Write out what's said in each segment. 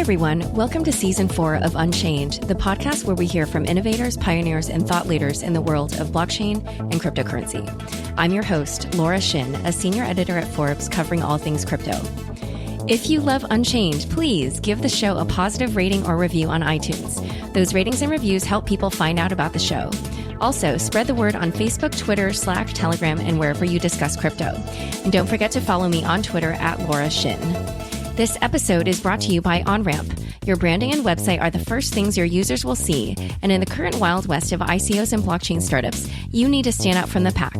everyone. Welcome to Season 4 of Unchained, the podcast where we hear from innovators, pioneers, and thought leaders in the world of blockchain and cryptocurrency. I'm your host, Laura Shin, a senior editor at Forbes covering all things crypto. If you love Unchained, please give the show a positive rating or review on iTunes. Those ratings and reviews help people find out about the show. Also, spread the word on Facebook, Twitter, Slack, Telegram, and wherever you discuss crypto. And don't forget to follow me on Twitter at Laura Shin. This episode is brought to you by OnRamp. Your branding and website are the first things your users will see, and in the current wild west of ICOs and blockchain startups, you need to stand out from the pack.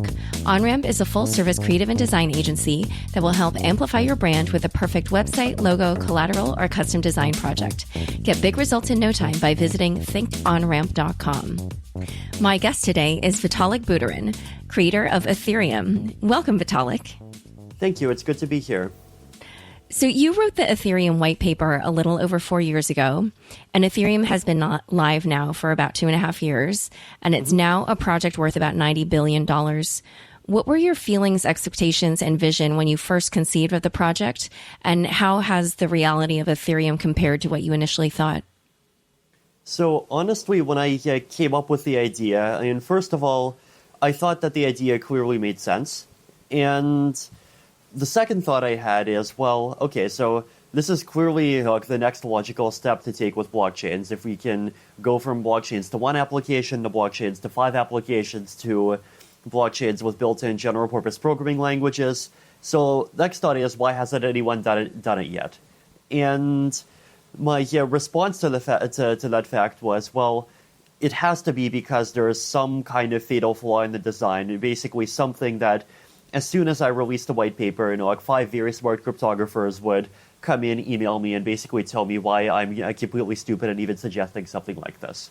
OnRamp is a full-service creative and design agency that will help amplify your brand with a perfect website, logo, collateral, or custom design project. Get big results in no time by visiting thinkonramp.com. My guest today is Vitalik Buterin, creator of Ethereum. Welcome, Vitalik. Thank you. It's good to be here. So you wrote the Ethereum white paper a little over 4 years ago, and Ethereum has been live now for about 2.5 years, and it's now a project worth about $90 billion. What were your feelings, expectations, and vision when you first conceived of the project, and how has the reality of Ethereum compared to what you initially thought? So honestly, when I came up with the idea, first of all, I thought that the idea clearly made sense, and the second thought I had is, well, okay, so this is clearly like the next logical step to take with blockchains. If we can go from blockchains to one application to blockchains to 5 applications to blockchains with built-in general-purpose programming languages. So next thought is, why hasn't anyone done it yet? And my response to that fact was, well, it has to be because there is some kind of fatal flaw in the design, basically something that as soon as I released the white paper, like 5 very smart cryptographers would come in, email me, and basically tell me why I'm completely stupid and even suggesting something like this.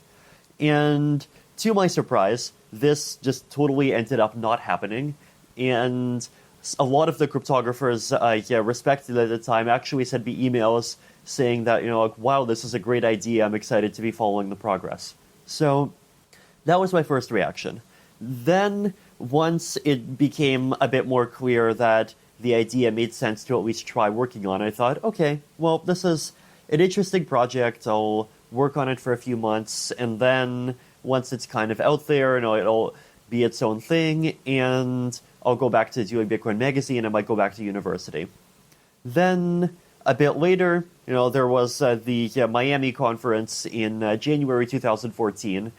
And to my surprise, this just totally ended up not happening. And a lot of the cryptographers I respected at the time actually sent me emails saying that, like, wow, this is a great idea. I'm excited to be following the progress. So that was my first reaction. Then, once it became a bit more clear that the idea made sense to at least try working on it, I thought, okay, well, this is an interesting project. I'll work on it for a few months, and then once it's kind of out there, it'll be its own thing, and I'll go back to doing Bitcoin Magazine. I might go back to university. Then, a bit later, there was the Miami conference in January 2014,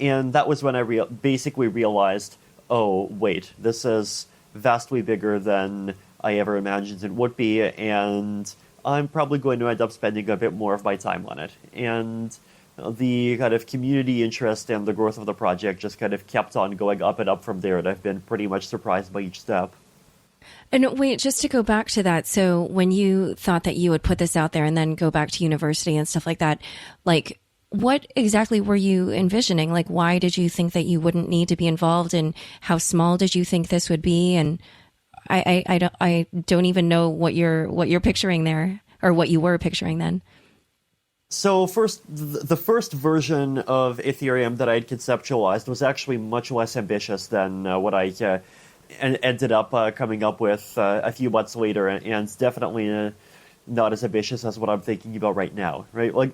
and that was when I basically realized, oh, wait, this is vastly bigger than I ever imagined it would be, and I'm probably going to end up spending a bit more of my time on it. And the kind of community interest and the growth of the project just kind of kept on going up and up from there, and I've been pretty much surprised by each step. And wait, just to go back to that, so when you thought that you would put this out there and then go back to university and stuff like that, like, what exactly were you envisioning? Like, why did you think that you wouldn't need to be involved, and how small did you think this would be? And I don't even know what you're picturing there, or what you were picturing then. So the first version of Ethereum that I had conceptualized was actually much less ambitious than what I ended up coming up with a few months later, and definitely not as ambitious as what I'm thinking about right now, right? Like,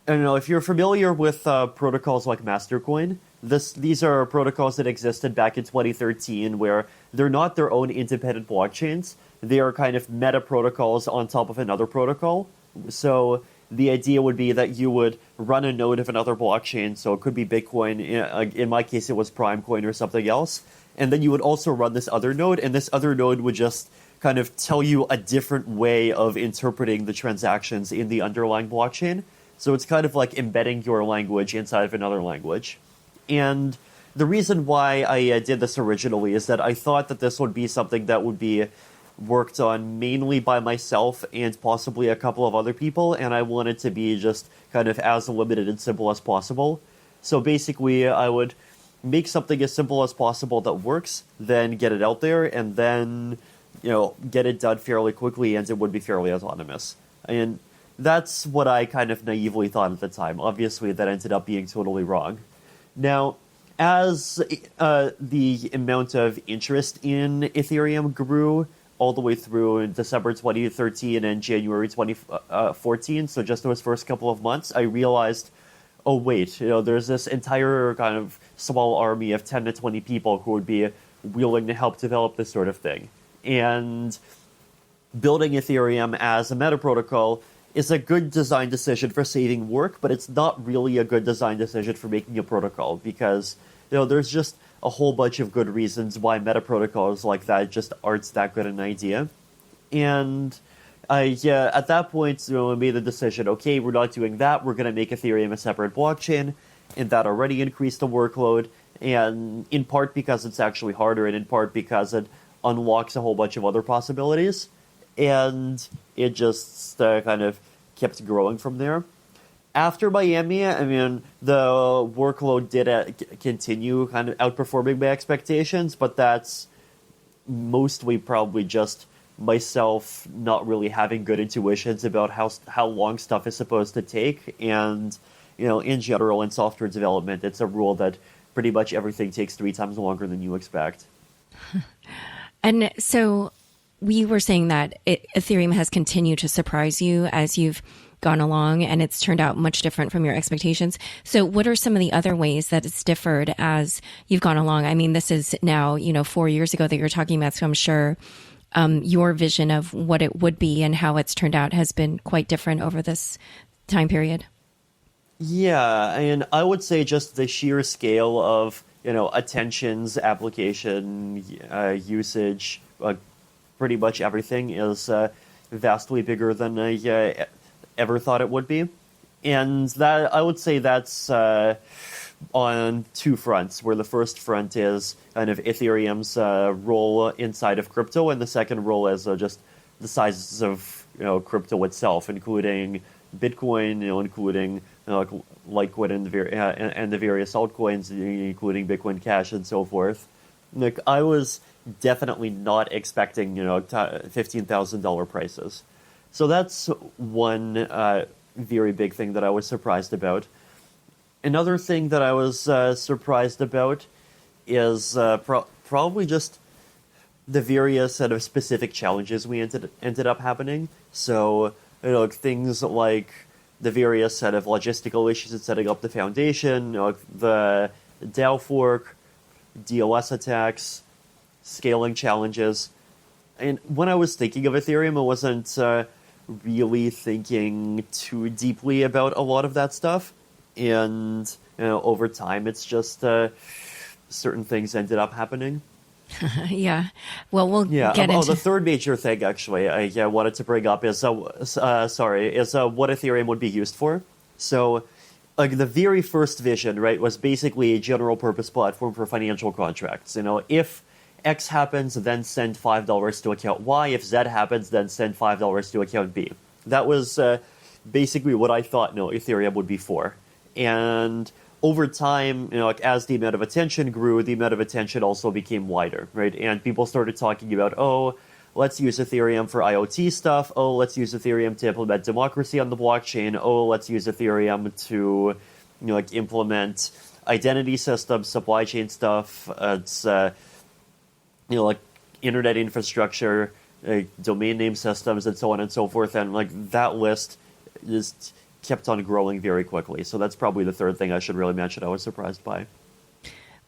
I don't know, if you're familiar with protocols like Mastercoin, these are protocols that existed back in 2013 where they're not their own independent blockchains. They are kind of meta protocols on top of another protocol. So the idea would be that you would run a node of another blockchain, so it could be Bitcoin, in my case it was Primecoin or something else, and then you would also run this other node, and this other node would just kind of tell you a different way of interpreting the transactions in the underlying blockchain. So it's kind of like embedding your language inside of another language. And the reason why I did this originally is that I thought that this would be something that would be worked on mainly by myself and possibly a couple of other people, and I wanted to be just kind of as limited and simple as possible. So basically, I would make something as simple as possible that works, then get it out there, and then, get it done fairly quickly, and it would be fairly autonomous. And that's what I kind of naively thought at the time. Obviously, that ended up being totally wrong. Now, as the amount of interest in Ethereum grew, all the way through in December 2013 and January 2014, so just those first couple of months, I realized, oh wait, there's this entire kind of small army of 10 to 20 people who would be willing to help develop this sort of thing. And building Ethereum as a meta protocol is a good design decision for saving work, but it's not really a good design decision for making a protocol, because there's just a whole bunch of good reasons why meta protocols like that just aren't that good an idea. And at that point, I made the decision, okay, we're not doing that, we're going to make Ethereum a separate blockchain, and that already increased the workload, and in part because it's actually harder, and in part because it unlocks a whole bunch of other possibilities, and it just kind of kept growing from there. After Miami, the workload did continue kind of outperforming my expectations, but that's mostly probably just myself not really having good intuitions about how long stuff is supposed to take. And, in general, in software development, it's a rule that pretty much everything takes 3 times longer than you expect. And so we were saying that Ethereum has continued to surprise you as you've gone along, and it's turned out much different from your expectations. So what are some of the other ways that it's differed as you've gone along? I mean, this is now, 4 years ago that you're talking about, so I'm sure your vision of what it would be and how it's turned out has been quite different over this time period. Yeah, and I would say just the sheer scale of, attentions, application, usage, pretty much everything is vastly bigger than I ever thought it would be. And that, I would say that's on 2 fronts, where the first front is kind of Ethereum's role inside of crypto, and the second role is just the sizes of crypto itself, including Bitcoin, including Litecoin and the various altcoins, including Bitcoin Cash and so forth. I was definitely not expecting $15,000 prices. So that's one very big thing that I was surprised about. Another thing that I was surprised about is probably just the various set of specific challenges we ended up happening. So things like the various set of logistical issues in setting up the foundation, the DAO fork, DOS attacks, scaling challenges. And when I was thinking of Ethereum, I wasn't really thinking too deeply about a lot of that stuff. And over time, it's just certain things ended up happening. Yeah. Well, we'll get into... the third major thing, actually, I wanted to bring up is what Ethereum would be used for. So, the very first vision, right, was basically a general-purpose platform for financial contracts. If X happens, then send $5 to account Y. If Z happens, then send $5 to account B. That was basically what I thought Ethereum would be for. And over time, as the amount of attention grew, the amount of attention also became wider, right? And people started talking about, let's use Ethereum for IoT stuff. Let's use Ethereum to implement democracy on the blockchain. Let's use Ethereum to, implement identity systems, supply chain stuff. It's, internet infrastructure, domain name systems, and so on and so forth. And that list just kept on growing very quickly. So that's probably the third thing I should really mention I was surprised by.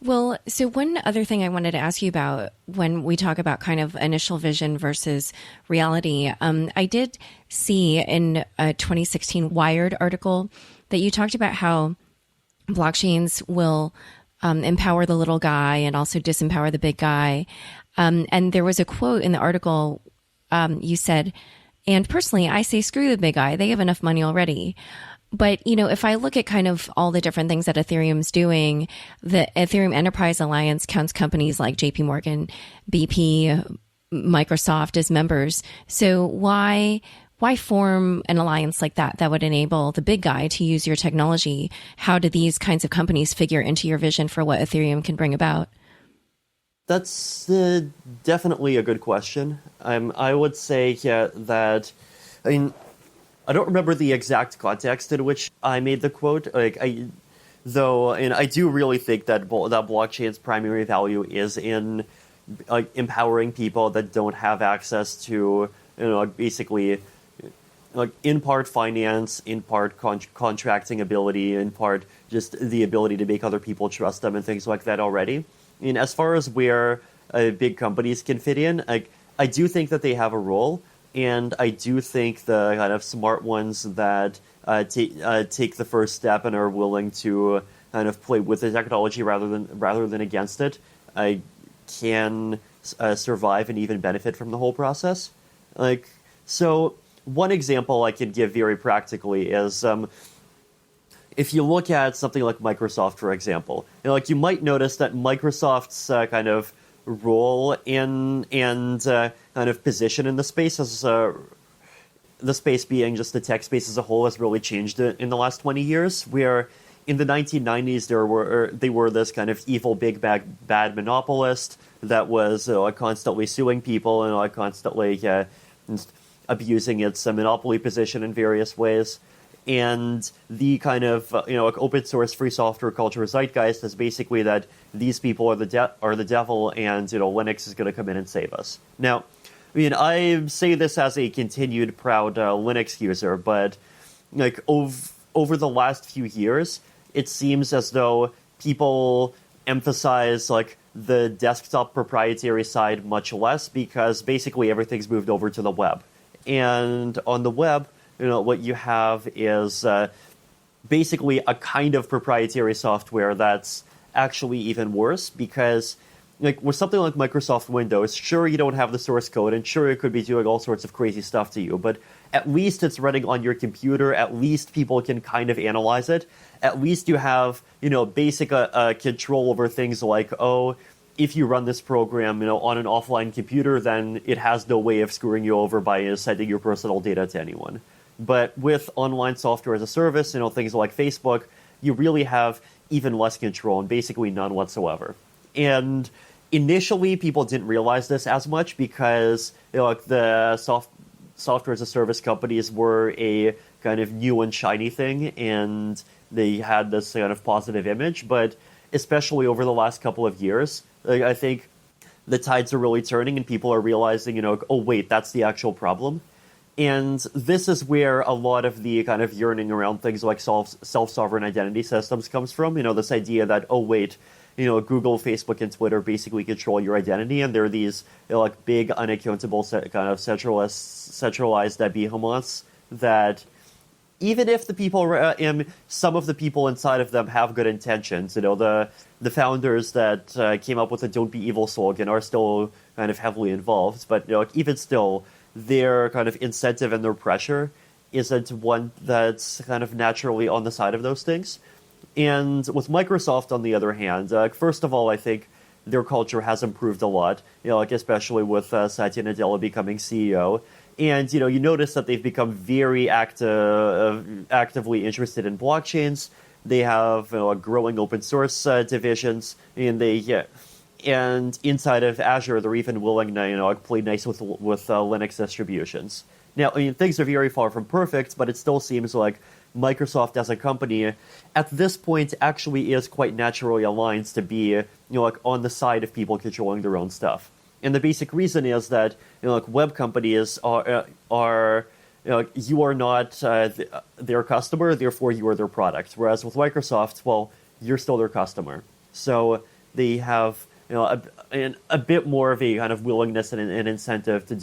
Well, so one other thing I wanted to ask you about when we talk about kind of initial vision versus reality, I did see in a 2016 Wired article that you talked about how blockchains will empower the little guy and also disempower the big guy. And there was a quote in the article, you said, and personally, I say, screw the big guy. They have enough money already. But, if I look at kind of all the different things that Ethereum's doing, the Ethereum Enterprise Alliance counts companies like JPMorgan, BP, Microsoft as members. So why form an alliance like that would enable the big guy to use your technology? How do these kinds of companies figure into your vision for what Ethereum can bring about? That's definitely a good question. I would say that, I don't remember the exact context in which I made the quote. I do really think that blockchain's primary value is in empowering people that don't have access to, basically, in part finance, in part contracting ability, in part just the ability to make other people trust them and things like that already. And as far as where big companies can fit in, I do think that they have a role, and I do think the kind of smart ones that take the first step and are willing to kind of play with the technology rather than against it, can survive and even benefit from the whole process. So one example I can give very practically is if you look at something like Microsoft, for example, you might notice that Microsoft's kind of role and kind of position in the space as the space being just the tech space as a whole has really changed in the last 20 years, where in the 1990s they were this kind of evil big bad monopolist that was constantly suing people and constantly abusing its monopoly position in various ways. And the kind of open source free software culture zeitgeist is basically that these people are the devil, and Linux is going to come in and save us. Now, I say this as a continued proud Linux user, but over the last few years, it seems as though people emphasize the desktop proprietary side much less, because basically everything's moved over to the web. And on the web, what you have is basically a kind of proprietary software that's actually even worse, because with something like Microsoft Windows, sure, you don't have the source code, and sure, it could be doing all sorts of crazy stuff to you, but at least it's running on your computer. At least people can kind of analyze it. At least you have, basic control over things like, if you run this program, on an offline computer, then it has no way of screwing you over by sending your personal data to anyone. But with online software as a service, things like Facebook, you really have even less control, and basically none whatsoever. And initially, people didn't realize this as much because the software as a service companies were a kind of new and shiny thing, and they had this kind of positive image. But especially over the last couple of years, I think the tides are really turning, and people are realizing, oh wait, that's the actual problem. And this is where a lot of the kind of yearning around things like self-sovereign identity systems comes from. This idea that, oh wait, Google, Facebook, and Twitter basically control your identity, and they're these big, unaccountable kind of centralized behemoths that, even if the people, some of the people inside of them have good intentions, the founders that came up with the "Don't Be Evil" slogan are still kind of heavily involved, but even still, their kind of incentive and their pressure isn't one that's kind of naturally on the side of those things. And with Microsoft, on the other hand, first of all, I think their culture has improved a lot, especially with Satya Nadella becoming CEO. And, you notice that they've become very actively interested in blockchains. They have growing open source divisions, and and inside of Azure, they're even willing to play nice with Linux distributions. Now, things are very far from perfect, but it still seems like Microsoft as a company at this point actually is quite naturally aligned to be on the side of people controlling their own stuff. And the basic reason is that web companies are you are not their customer, therefore you are their product. Whereas with Microsoft, well, you're still their customer. So they have a bit more of a kind of willingness and an incentive to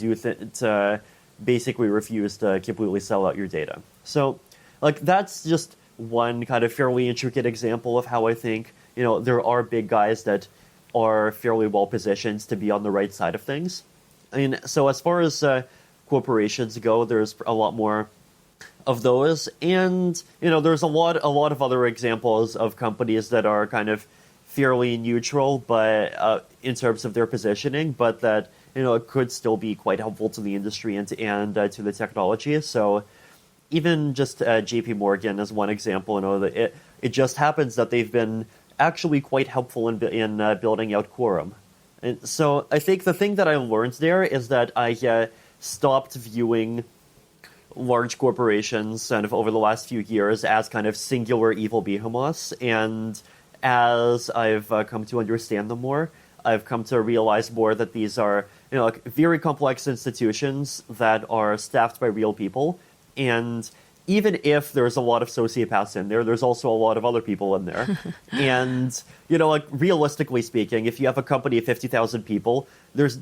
to basically refuse to completely sell out your data. So that's just one kind of fairly intricate example of how I think there are big guys that are fairly well positioned to be on the right side of things. So as far as corporations go, there's a lot more of those, and there's a lot of other examples of companies that are kind of fairly neutral, but in terms of their positioning, but that it could still be quite helpful to the industry and to the technology. So even just JPMorgan as one example, that it just happens that they've been actually quite helpful in building out Quorum. And so I think the thing that I learned there is that I stopped viewing large corporations kind of over the last few years as kind of singular evil behemoths, and as I've come to understand them more, I've come to realize more that these are, like very complex institutions that are staffed by real people. And even if there's a lot of sociopaths in there, there's also a lot of other people in there. And, like realistically speaking, if you have a company of 50,000 people, there's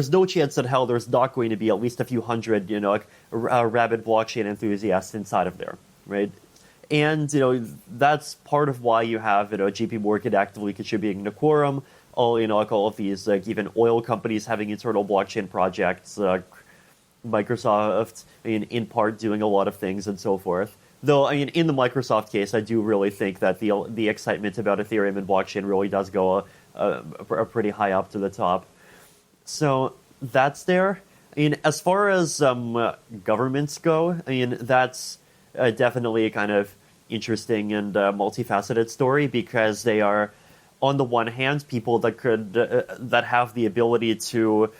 no chance in hell there's not going to be at least a few hundred, rabid blockchain enthusiasts inside of there, right? And, that's part of why you have, JPMorgan actively contributing to Quorum, all of these, even oil companies having internal blockchain projects, Microsoft, in part doing a lot of things and so forth. Though, in the Microsoft case, I do really think that the excitement about Ethereum and blockchain really does go pretty high up to the top. So that's there. As far as governments go, that's definitely a kind of interesting and multifaceted story, because they are, on the one hand, people that could that have the ability to,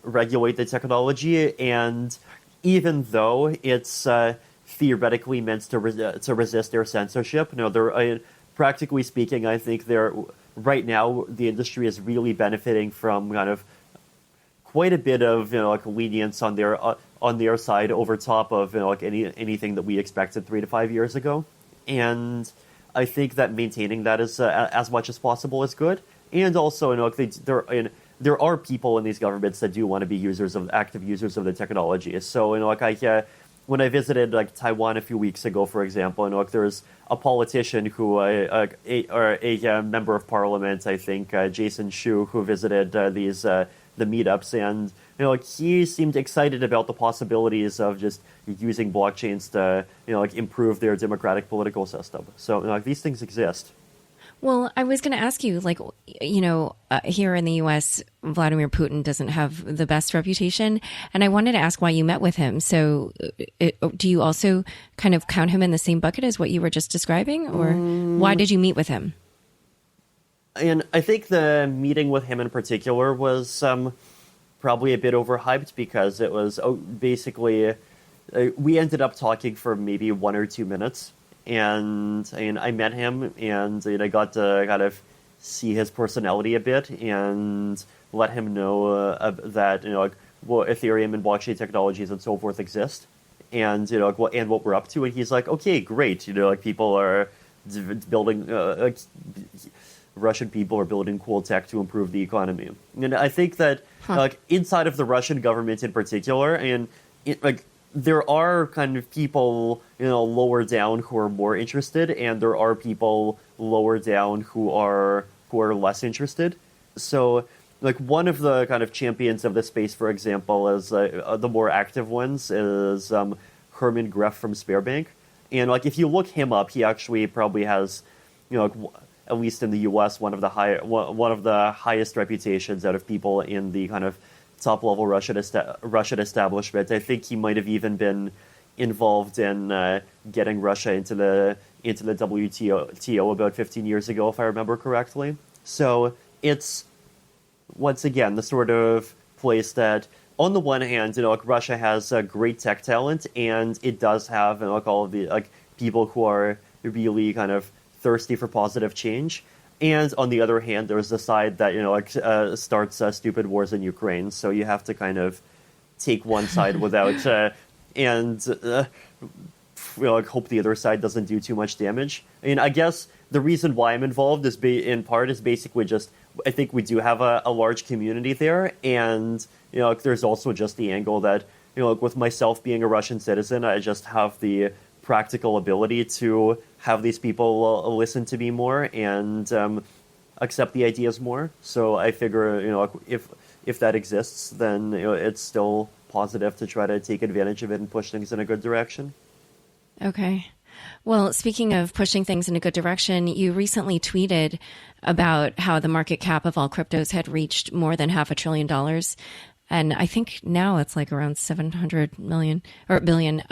regulate the technology, and even though it's theoretically meant to resist their censorship, they're practically speaking, I think right now the industry is really benefiting from kind of quite a bit of lenience on their side over top of anything that we expected 3 to 5 years ago, and I think that maintaining that is as much as possible is good, and also there are people in these governments that do want to be active users of the technology. So, when I visited Taiwan a few weeks ago, for example, there's a politician who, or a member of parliament, I think, Jason Shu, who visited the meetups, and he seemed excited about the possibilities of just using blockchains to improve their democratic political system. So these things exist. Well, I was going to ask you, here in the U.S., Vladimir Putin doesn't have the best reputation, and I wanted to ask why you met with him. So do you also kind of count him in the same bucket as what you were just describing, or why did you meet with him? And I think the meeting with him in particular was probably a bit overhyped, because it was basically we ended up talking for maybe 1 or 2 minutes. And I met him, and I got to kind of see his personality a bit, and let him know that Ethereum and blockchain technologies and so forth exist, and and what we're up to. And he's like, okay, great, people are building Russian people are building cool tech to improve the economy. And I think that inside of the Russian government in particular, and there are kind of people, lower down who are more interested, and there are people lower down who are less interested. So, one of the kind of champions of the space, for example, is the more active ones is Herman Greff from Sberbank. And if you look him up, he actually probably has, at least in the U.S., one of the highest reputations out of people in the kind of top-level Russian establishment. I think he might have even been involved in getting Russia into the WTO about 15 years ago, if I remember correctly. So it's, once again, the sort of place that, on the one hand, Russia has great tech talent, and it does have all of the people who are really kind of thirsty for positive change. And on the other hand, there's the side that starts stupid wars in Ukraine. So you have to kind of take one side without hope the other side doesn't do too much damage. I guess the reason why I'm involved is in part is basically just I think we do have a large community there, and there's also just the angle that with myself being a Russian citizen, I just have the practical ability to have these people listen to me more and accept the ideas more. So I figure, if that exists, then it's still positive to try to take advantage of it and push things in a good direction. Okay. Well, speaking of pushing things in a good direction, you recently tweeted about how the market cap of all cryptos had reached more than $500 billion. And I think now it's around 700 million or billion.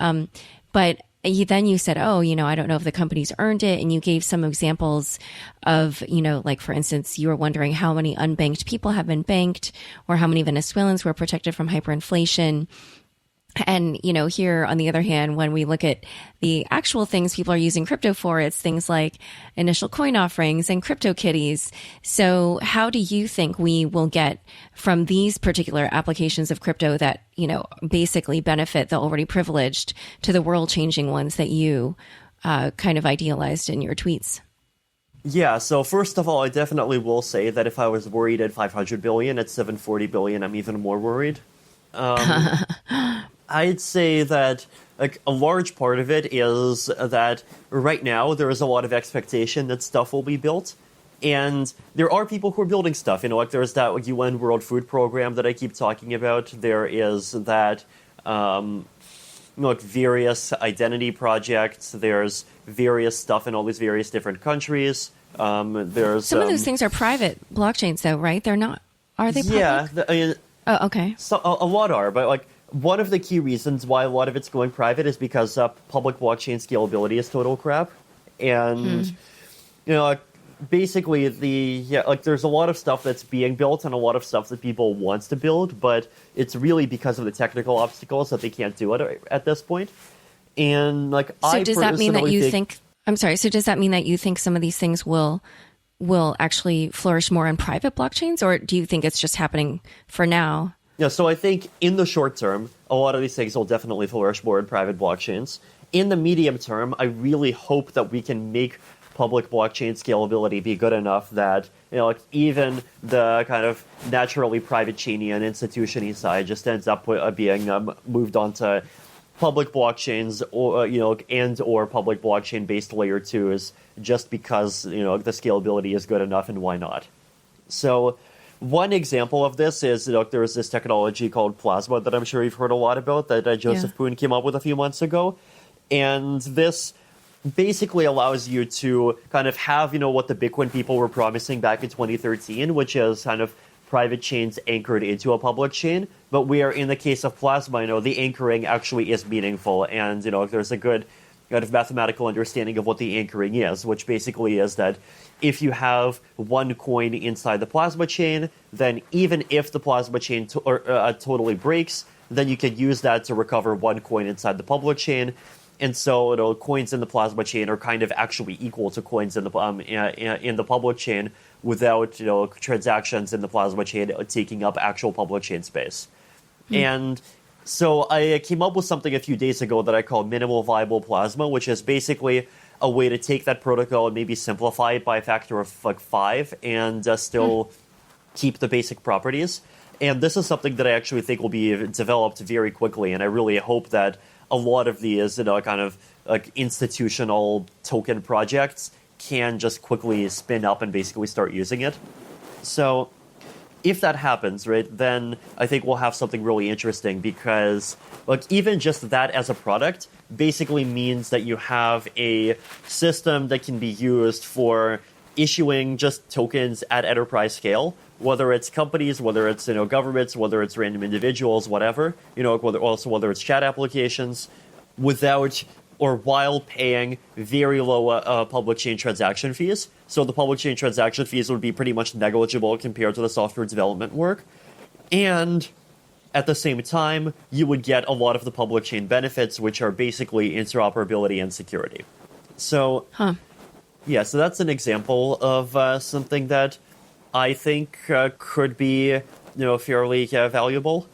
But then you said, I don't know if the company's earned it. And you gave some examples of, for instance, you were wondering how many unbanked people have been banked or how many Venezuelans were protected from hyperinflation. And, here on the other hand, when we look at the actual things people are using crypto for, it's things like initial coin offerings and crypto kitties. So how do you think we will get from these particular applications of crypto that, basically benefit the already privileged to the world changing ones that you kind of idealized in your tweets? Yeah, so first of all, I definitely will say that if I was worried at 500 billion, at 740 billion, I'm even more worried. I'd say that a large part of it is that right now there is a lot of expectation that stuff will be built. And there are people who are building stuff. There's that UN World Food Program that I keep talking about. There is that various identity projects. There's various stuff in all these various different countries. There's some of those things are private blockchains, though, right? They're not. Are they public? Yeah. Oh, okay. So a lot are, but one of the key reasons why a lot of it's going private is because public blockchain scalability is total crap, and basically there's a lot of stuff that's being built and a lot of stuff that people wants to build, but it's really because of the technical obstacles that they can't do it at this point. And so does that mean that you think? I'm sorry. So does that mean that you think some of these things will actually flourish more on private blockchains, or do you think it's just happening for now? Yeah, so I think in the short term, a lot of these things will definitely flourish more in private blockchains. In the medium term, I really hope that we can make public blockchain scalability be good enough that even the kind of naturally private chainy and institution-y side just ends up being moved onto public blockchains or public blockchain based layer 2s just because the scalability is good enough, and why not? So one example of this is there is this technology called Plasma that I'm sure you've heard a lot about that Joseph Poon came up with a few months ago, and this basically allows you to kind of have what the Bitcoin people were promising back in 2013, which is kind of private chains anchored into a public chain, but where in the case of Plasma, the anchoring actually is meaningful, and there's a good kind of mathematical understanding of what the anchoring is, which basically is that if you have one coin inside the Plasma chain, then even if the Plasma chain totally breaks, then you can use that to recover one coin inside the public chain. And so coins in the Plasma chain are kind of actually equal to coins in the public chain without transactions in the Plasma chain taking up actual public chain space. And so I came up with something a few days ago that I call minimal viable Plasma, which is basically a way to take that protocol and maybe simplify it by a factor of 5 and still keep the basic properties. And this is something that I actually think will be developed very quickly, and I really hope that a lot of these kind of institutional token projects can just quickly spin up and basically start using it. So if that happens, right, then I think we'll have something really interesting, because even just that as a product basically means that you have a system that can be used for issuing just tokens at enterprise scale, whether it's companies, whether it's governments, whether it's random individuals, whatever, whether it's chat applications, without or while paying very low public chain transaction fees. So the public chain transaction fees would be pretty much negligible compared to the software development work. And at the same time, you would get a lot of the public chain benefits, which are basically interoperability and security. So, yeah, so that's an example of something that I think could be, fairly valuable.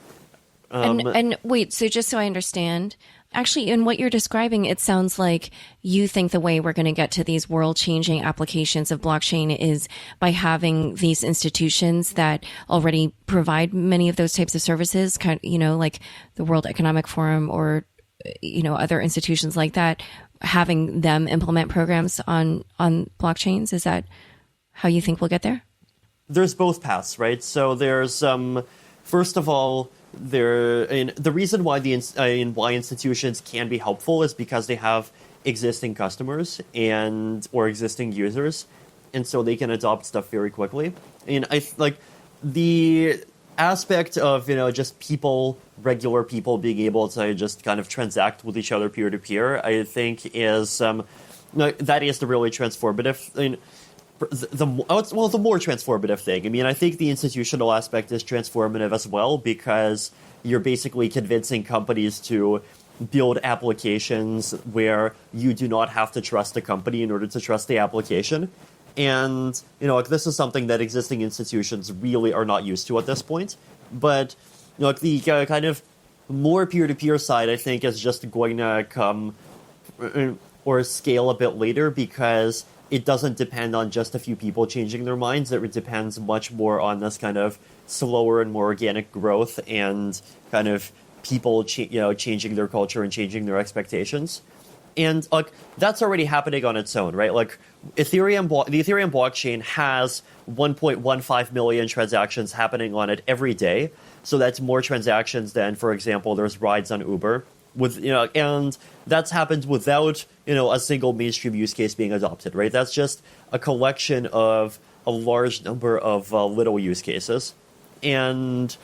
And wait, so just so I understand, actually, in what you're describing, it sounds like you think the way we're going to get to these world-changing applications of blockchain is by having these institutions that already provide many of those types of services, like the World Economic Forum or, other institutions like that, having them implement programs on blockchains. Is that how you think we'll get there? There's both paths, right? So there's, first of all, the reason why why institutions can be helpful is because they have existing customers or existing users, and so they can adopt stuff very quickly. And I like the aspect of just regular people being able to just kind of transact with each other peer to peer. I think is that is the really transformative. The more transformative thing. I mean, I think the institutional aspect is transformative as well, because you're basically convincing companies to build applications where you do not have to trust the company in order to trust the application. And, this is something that existing institutions really are not used to at this point. But, the kind of more peer-to-peer side, I think, is just going to come or scale a bit later because it doesn't depend on just a few people changing their minds. It depends much more on this kind of slower and more organic growth and kind of people, changing their culture and changing their expectations. And that's already happening on its own, right? Like the Ethereum blockchain has 1.15 million transactions happening on it every day. So that's more transactions than, for example, there's rides on Uber. And that's happened without, a single mainstream use case being adopted, right? That's just a collection of a large number of little use cases. And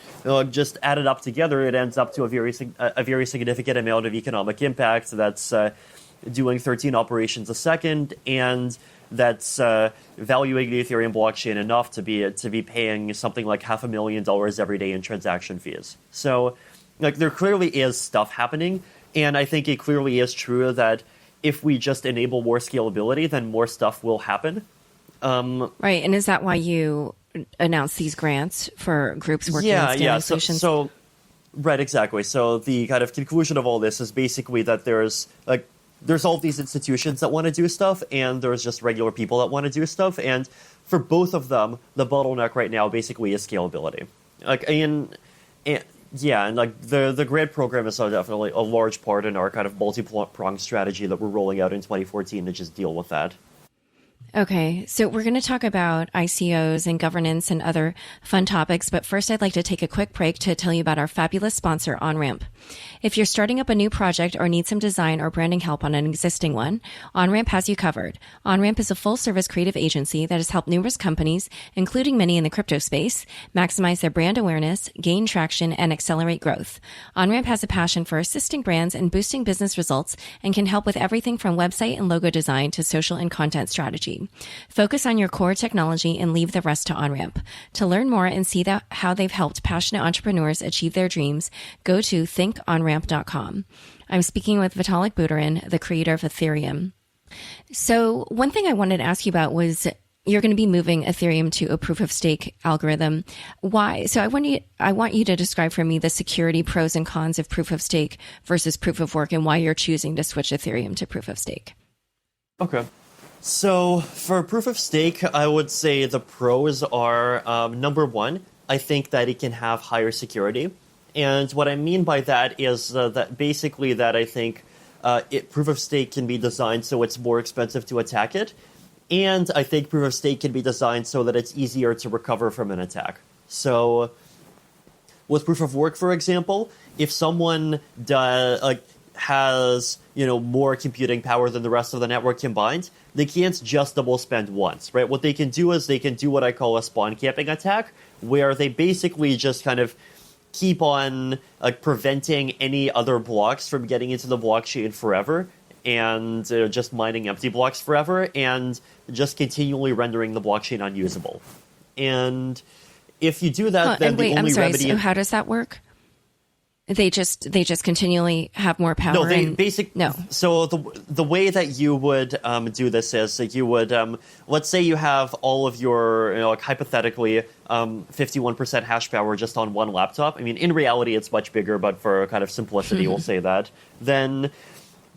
just added up together, it ends up to a very significant amount of economic impact. That's doing 13 operations a second, and that's valuing the Ethereum blockchain enough to be paying something like $500,000 every day in transaction fees. So, there clearly is stuff happening, and I think it clearly is true that if we just enable more scalability, then more stuff will happen. Right, and is that why you announce these grants for groups working on scaling solutions? So, right, exactly. So the kind of conclusion of all this is basically that there's all these institutions that want to do stuff, and there's just regular people that want to do stuff. And for both of them, the bottleneck right now basically is scalability. The grant program is definitely a large part in our kind of multi-pronged strategy that we're rolling out in 2014 to just deal with that. Okay, so we're going to talk about ICOs and governance and other fun topics, but first I'd like to take a quick break to tell you about our fabulous sponsor, OnRamp. If you're starting up a new project or need some design or branding help on an existing one, OnRamp has you covered. OnRamp is a full-service creative agency that has helped numerous companies, including many in the crypto space, maximize their brand awareness, gain traction, and accelerate growth. OnRamp has a passion for assisting brands and boosting business results and can help with everything from website and logo design to social and content strategy. Focus on your core technology and leave the rest to OnRamp. To learn more and see how they've helped passionate entrepreneurs achieve their dreams, go to thinkonramp.com. I'm speaking with Vitalik Buterin, the creator of Ethereum. So one thing I wanted to ask you about was you're going to be moving Ethereum to a proof of stake algorithm. Why? So I want you to describe for me the security pros and cons of proof of stake versus proof of work and why you're choosing to switch Ethereum to proof of stake. Okay. So for proof of stake, I would say the pros are, number one, I think that it can have higher security. And what I mean by that is that basically that I think proof of stake can be designed so it's more expensive to attack it. And I think proof of stake can be designed so that it's easier to recover from an attack. So with proof of work, for example, if someone has more computing power than the rest of the network combined, they can't just double spend once, right? What they can do is they can do what I call a spawn camping attack, where they basically just kind of keep on preventing any other blocks from getting into the blockchain forever, and just mining empty blocks forever, and just continually rendering the blockchain unusable. And if you do that, then the only remedy. So how does that work? They just continually have more power. No, So the way that you would do this is that you would let's say you have all of your hypothetically 51% hash power just on one laptop. I mean, in reality, it's much bigger, but for kind of simplicity, we'll say that. Then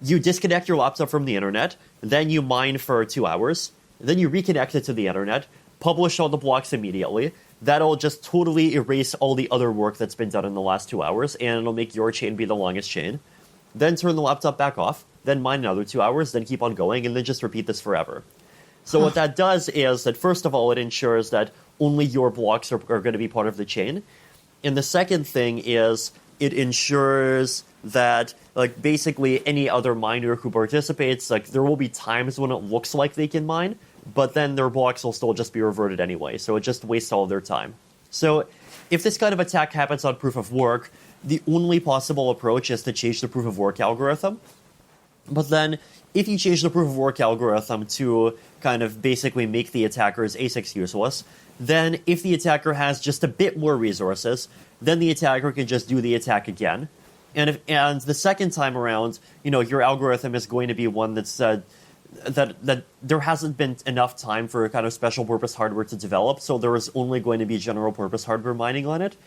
you disconnect your laptop from the internet. Then you mine for 2 hours. Then you reconnect it to the internet. Publish all the blocks immediately. That'll just totally erase all the other work that's been done in the last 2 hours, and it'll make your chain be the longest chain. Then turn the laptop back off, then mine another 2 hours, then keep on going, and then just repeat this forever. So what that does is that, first of all, it ensures that only your blocks are going to be part of the chain. And the second thing is it ensures that, basically any other miner who participates, there will be times when it looks like they can mine, but then their blocks will still just be reverted anyway, so it just wastes all of their time. So if this kind of attack happens on proof of work, the only possible approach is to change the proof of work algorithm. But then if you change the proof of work algorithm to kind of basically make the attacker's ASICs useless, Then if the attacker has just a bit more resources, then the attacker can just do the attack again. And the second time around, your algorithm is going to be one that's that there hasn't been enough time for kind of special purpose hardware to develop, so there is only going to be general purpose hardware mining on it.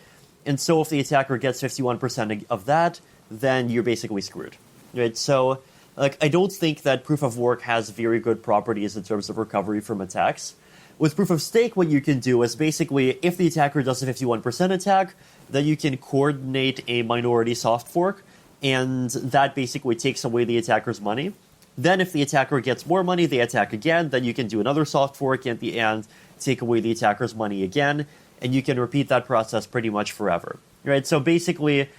And so if the attacker gets 51% of that, then you're basically screwed. Right? So I don't think that proof of work has very good properties in terms of recovery from attacks. With proof of stake, what you can do is basically, if the attacker does a 51% attack, then you can coordinate a minority soft fork, and that basically takes away the attacker's money. Then if the attacker gets more money, they attack again, then you can do another soft fork at the end, take away the attacker's money again, and you can repeat that process pretty much forever. Right? So basically,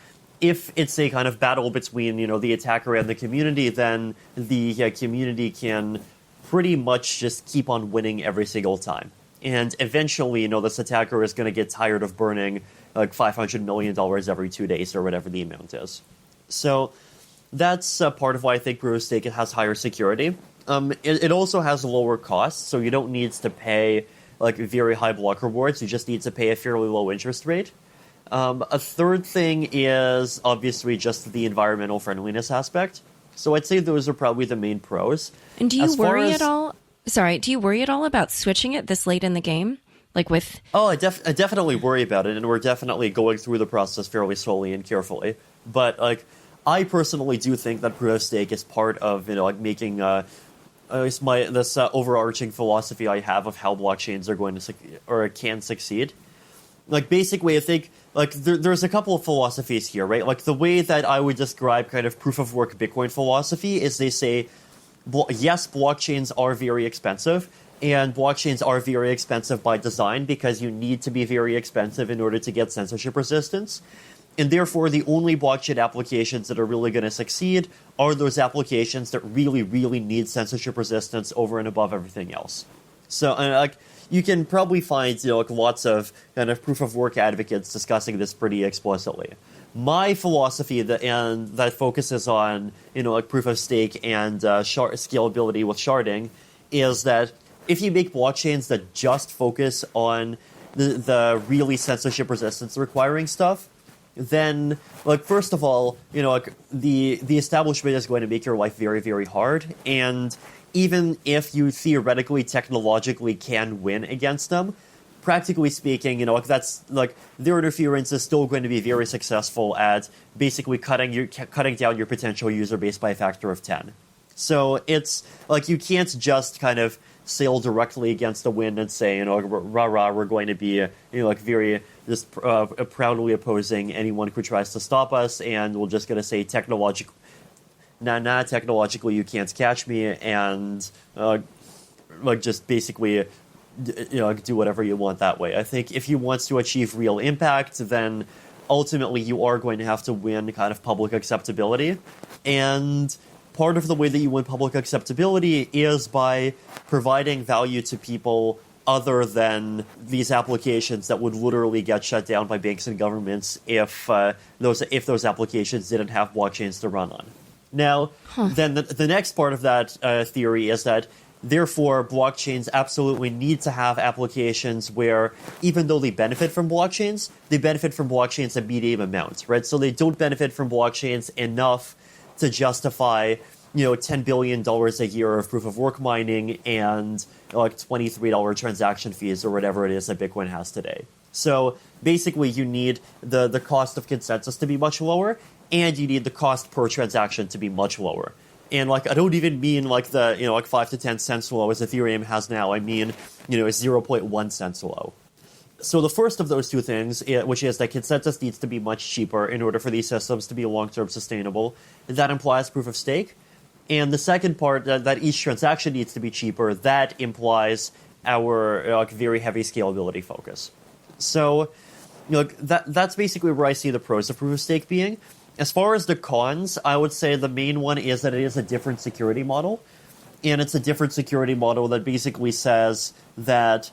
if it's a kind of battle between, the attacker and the community, then the community can pretty much just keep on winning every single time. And eventually, this attacker is going to get tired of burning like $500 million every 2 days or whatever the amount is. So that's part of why I think proof of stake has higher security. It also has lower costs, so you don't need to pay like very high block rewards. You just need to pay a fairly low interest rate. A third thing is obviously just the environmental friendliness aspect. So I'd say those are probably the main pros. And do you worry at all? Sorry, do you worry at all about switching it this late in the game? Like with... Oh, I definitely worry about it, and we're definitely going through the process fairly slowly and carefully. But I personally do think that proof of stake is part of making this overarching philosophy I have of how blockchains are going to can succeed. Basically, I think there's a couple of philosophies here, right? The way that I would describe kind of proof of work Bitcoin philosophy is they say, yes, blockchains are very expensive, and blockchains are very expensive by design because you need to be very expensive in order to get censorship resistance. And therefore, the only blockchain applications that are really going to succeed are those applications that really, really need censorship resistance over and above everything else. So, you can probably find lots of kind of proof of work advocates discussing this pretty explicitly. My philosophy that focuses on proof of stake and scalability with sharding is that if you make blockchains that just focus on the really censorship resistance requiring stuff, then first of all, the establishment is going to make your life very, very hard, and even if you theoretically, technologically can win against them, practically speaking, that's their interference is still going to be very successful at basically cutting down your potential user base by a factor of 10. So it's you can't just kind of sail directly against the wind and say, rah, we're going to be, very just proudly opposing anyone who tries to stop us, and we're just going to say technologically you can't catch me, and just basically do whatever you want that way. I think if you want to achieve real impact, then ultimately you are going to have to win kind of public acceptability, and part of the way that you win public acceptability is by providing value to people other than these applications that would literally get shut down by banks and governments if those applications didn't have blockchains to run on. Now, then the next part of that theory is that, therefore, blockchains absolutely need to have applications where, even though they benefit from blockchains, they benefit from blockchains a medium amount, right? So they don't benefit from blockchains enough to justify, $10 billion a year of proof of work mining and $23 transaction fees or whatever it is that Bitcoin has today. So basically, you need the cost of consensus to be much lower, and you need the cost per transaction to be much lower. And I don't even mean the 5 to 10 cents low as Ethereum has now. I mean 0.1 cents low. So the first of those two things, which is that consensus needs to be much cheaper in order for these systems to be long-term sustainable, that implies proof of stake. And the second part, that each transaction needs to be cheaper, that implies our very heavy scalability focus. So that's basically where I see the pros of proof of stake being. As far as the cons, I would say the main one is that it is a different security model. And it's a different security model that basically says that,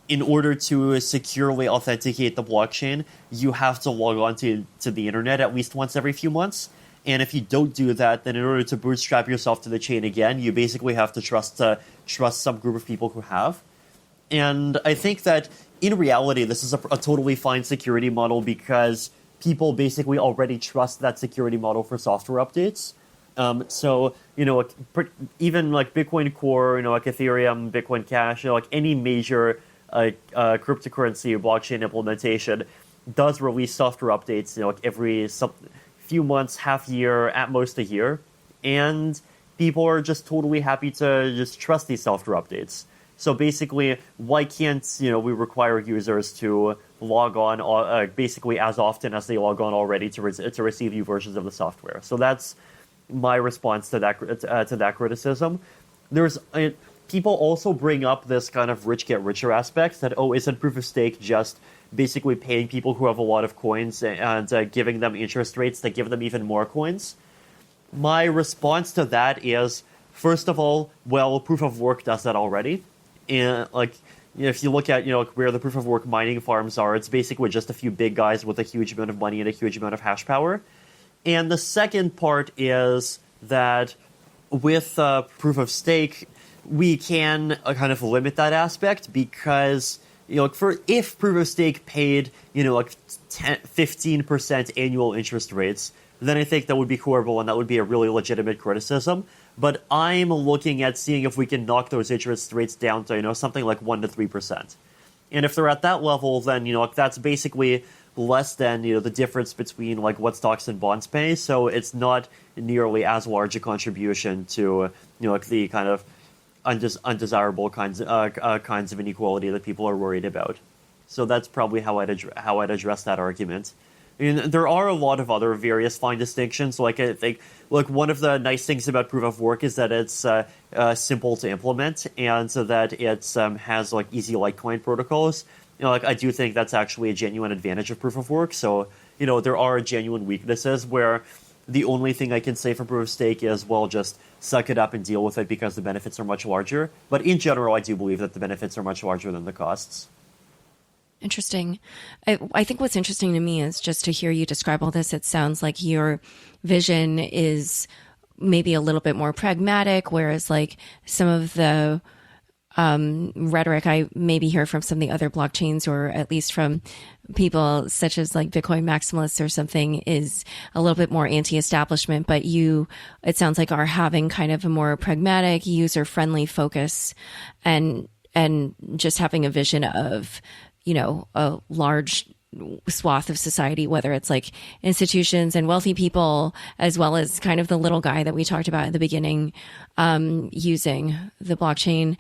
in order to securely authenticate the blockchain, you have to log on to the internet at least once every few months. And if you don't do that, then in order to bootstrap yourself to the chain again, you basically have to trust some group of people who have. And I think that in reality, this is a totally fine security model because people basically already trust that security model for software updates. So, even like Bitcoin Core, like Ethereum, Bitcoin Cash, like any major cryptocurrency blockchain implementation does release software updates, like every few months, half year, at most a year. And people are just totally happy to just trust these software updates. So basically, why can't we require users to log on basically as often as they log on already to receive new versions of the software? So that's my response to that criticism. People also bring up this kind of rich get richer aspect that isn't proof of stake just basically paying people who have a lot of coins and giving them interest rates that give them even more coins? My response to that is, first of all, proof of work does that already. And if you look at where the proof of work mining farms are, it's basically just a few big guys with a huge amount of money and a huge amount of hash power. And the second part is that with proof of stake, we can kind of limit that aspect because if proof of stake paid 15% annual interest rates, then I think that would be horrible and that would be a really legitimate criticism. But I'm looking at seeing if we can knock those interest rates down to something like 1 to 3%. And if they're at that level, then that's basically less than the difference between what stocks and bonds pay. So it's not nearly as large a contribution to the kind of undesirable kinds of inequality that people are worried about. So that's probably how I'd address that argument. I mean, there are a lot of other various fine distinctions. I think one of the nice things about proof of work is that it's simple to implement, and so that it has easy Litecoin protocols. I do think that's actually a genuine advantage of proof of work. So there are genuine weaknesses where the only thing I can say for proof of stake is just suck it up and deal with it because the benefits are much larger. But in general, I do believe that the benefits are much larger than the costs. Interesting. I think what's interesting to me is just to hear you describe all this. It sounds like your vision is maybe a little bit more pragmatic, whereas some of the rhetoric I maybe hear from some of the other blockchains, or at least from people such as Bitcoin maximalists or something, is a little bit more anti-establishment. But you, it sounds like, are having kind of a more pragmatic, user-friendly focus, and just having a vision of a large swath of society, whether it's institutions and wealthy people, as well as kind of the little guy that we talked about at the beginning, using the blockchain.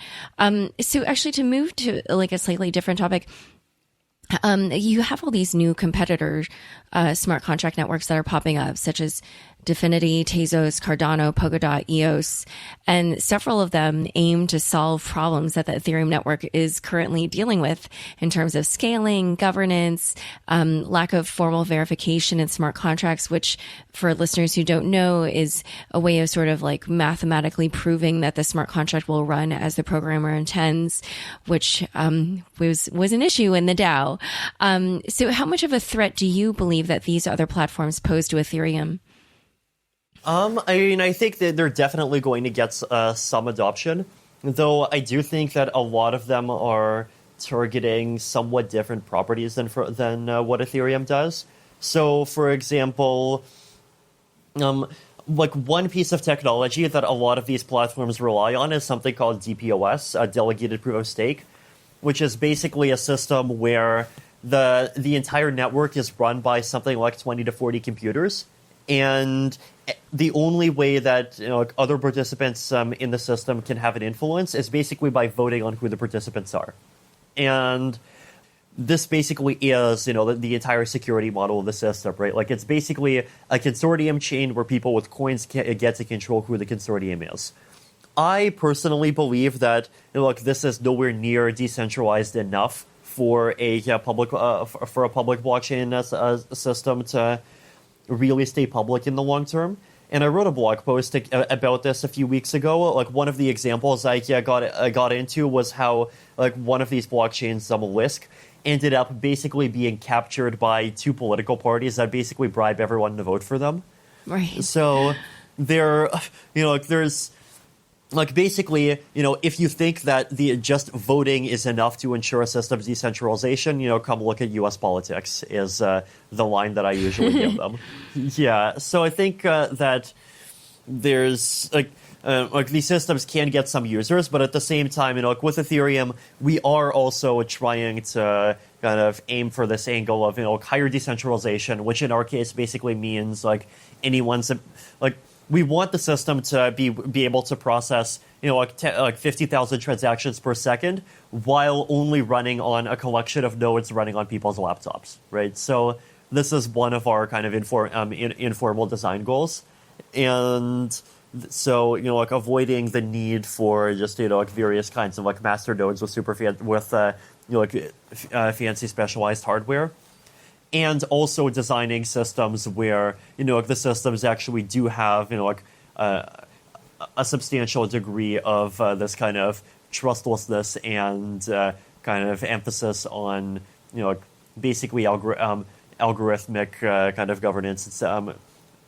So actually, to move to a slightly different topic, you have all these new competitor smart contract networks that are popping up, such as Dfinity, Tezos, Cardano, Polkadot, EOS, and several of them aim to solve problems that the Ethereum network is currently dealing with in terms of scaling, governance, lack of formal verification in smart contracts, which, for listeners who don't know, is a way of sort of mathematically proving that the smart contract will run as the programmer intends, which was an issue in the DAO. So how much of a threat do you believe that these other platforms pose to Ethereum? I think that they're definitely going to get some adoption, though I do think that a lot of them are targeting somewhat different properties than what Ethereum does. So, for example, one piece of technology that a lot of these platforms rely on is something called DPoS, delegated proof of stake, which is basically a system where the entire network is run by something like 20 to 40 computers. And the only way that other participants in the system can have an influence is basically by voting on who the participants are. And this basically is, the entire security model of the system, right? It's basically a consortium chain where people with coins get to control who the consortium is. I personally believe that this is nowhere near decentralized enough for a public blockchain system to really stay public in the long term. And I wrote a blog post about this a few weeks ago. One of the examples I got into was how one of these blockchains, Lisk, ended up basically being captured by two political parties that basically bribe everyone to vote for them. Right. So there's like basically, if you think that the just voting is enough to ensure a system's decentralization, come look at U.S. politics is the line that I usually give them. Yeah, so I think that there's like these systems can get some users, but at the same time, like with Ethereum, we are also trying to kind of aim for this angle of higher decentralization, which in our case basically means like anyone's like. We want the system to be able to process, like 50,000 transactions per second while only running on a collection of nodes running on people's laptops, right? So this is one of our kind of informal design goals. And so, like avoiding the need for just, like various kinds of like master nodes with fancy specialized hardware. And also designing systems where, like the systems actually do have, like a substantial degree of this kind of trustlessness and kind of emphasis on, like basically algorithmic kind of governance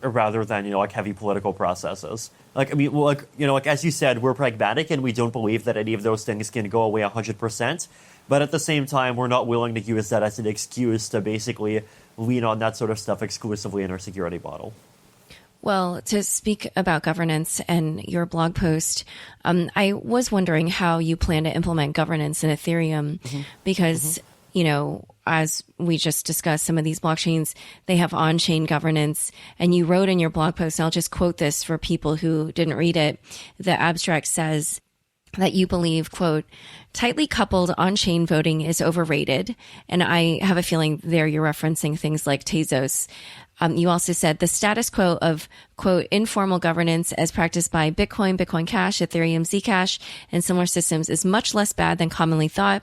rather than, like heavy political processes. Like, I mean, like, like as you said, we're pragmatic and we don't believe that any of those things can go away 100%. But at the same time, we're not willing to use that as an excuse to basically lean on that sort of stuff exclusively in our security model. Well, to speak about governance and your blog post, I was wondering how you plan to implement governance in Ethereum because, as we just discussed, some of these blockchains, they have on-chain governance. And you wrote in your blog post, and I'll just quote this for people who didn't read it, the abstract says that you believe, quote, tightly coupled on-chain voting is overrated. And I have a feeling there you're referencing things like Tezos. You also said the status quo of, quote, informal governance as practiced by Bitcoin, Bitcoin Cash, Ethereum, Zcash, and similar systems is much less bad than commonly thought.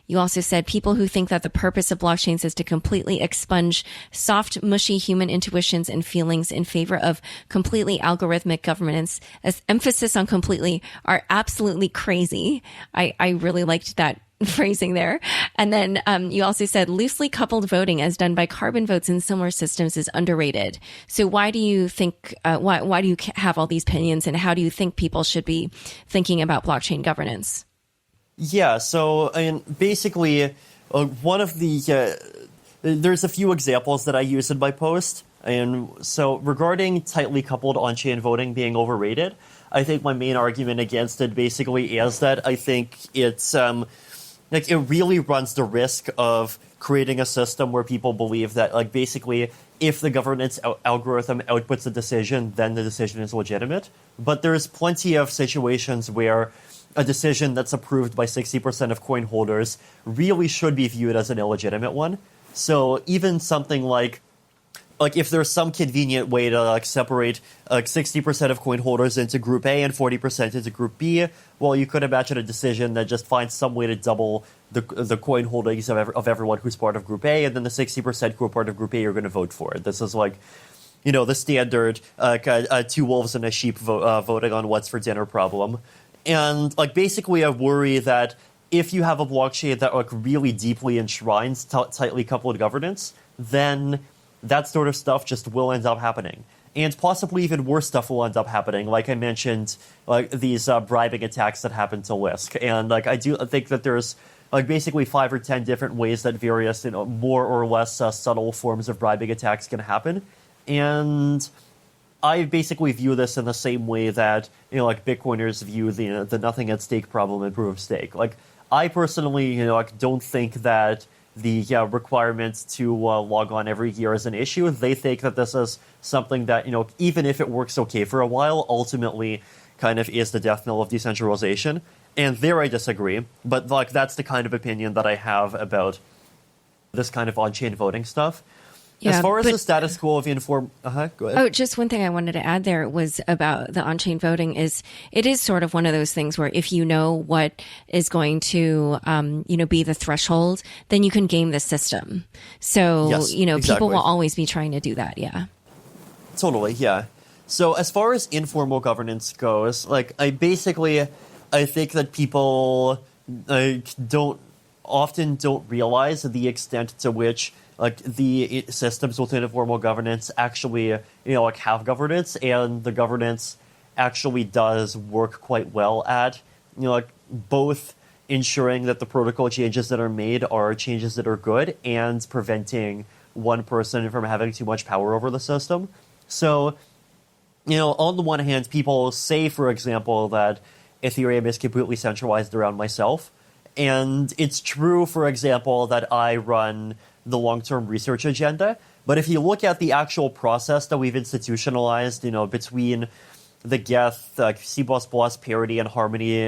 You also said people who think that the purpose of blockchains is to completely expunge soft, mushy human intuitions and feelings in favor of completely algorithmic governance, as emphasis on completely, are absolutely crazy. I really liked that phrasing there. And then you also said loosely coupled voting as done by carbon votes in similar systems is underrated. So why do you think, why do you have all these opinions, and how do you think people should be thinking about blockchain governance? Yeah, so I mean, basically, one of the there's a few examples that I use in my post, and so regarding tightly coupled on-chain voting being overrated, I think my main argument against it basically is that I think it's like it really runs the risk of creating a system where people believe that like basically if the governance algorithm outputs a decision, then the decision is legitimate. But there's plenty of situations where a decision that's approved by 60% of coin holders really should be viewed as an illegitimate one. So even something like if there's some convenient way to like separate 60% of coin holders into Group A and 40% into Group B, well, you could imagine a decision that just finds some way to double the coin holdings of everyone who's part of Group A, and then the 60% who are part of Group A you're going to vote for. This is like, the standard two wolves and a sheep voting on what's for dinner problem. And like basically I worry that if you have a blockchain that like really deeply enshrines tightly coupled governance, then that sort of stuff just will end up happening. And possibly even worse stuff will end up happening. Like I mentioned, like these bribing attacks that happened to Lisk. And like I do think that there's like basically 5 or 10 different ways that various, more or less subtle forms of bribing attacks can happen. And I basically view this in the same way that, like Bitcoiners view the nothing at stake problem in proof of stake. Like I personally, like don't think that the requirement to log on every year is an issue. They think that this is something that, even if it works okay for a while, ultimately kind of is the death knell of decentralization. And there I disagree. But like that's the kind of opinion that I have about this kind of on-chain voting stuff. Yeah, as far as the status quo of go ahead. Oh, just one thing I wanted to add there was about the on-chain voting is it is sort of one of those things where if you know what is going to, be the threshold, then you can game the system. So, yes, exactly. People will always be trying to do that. Yeah. Totally. Yeah. So as far as informal governance goes, like I think that people often don't realize the extent to which like the systems within informal governance actually, have governance, and the governance actually does work quite well at, like both ensuring that the protocol changes that are made are changes that are good and preventing one person from having too much power over the system. So, on the one hand, people say, for example, that Ethereum is completely centralized around myself. And it's true, for example, that I run the long-term research agenda. But if you look at the actual process that we've institutionalized, between the Geth, C++, Parity, and Harmony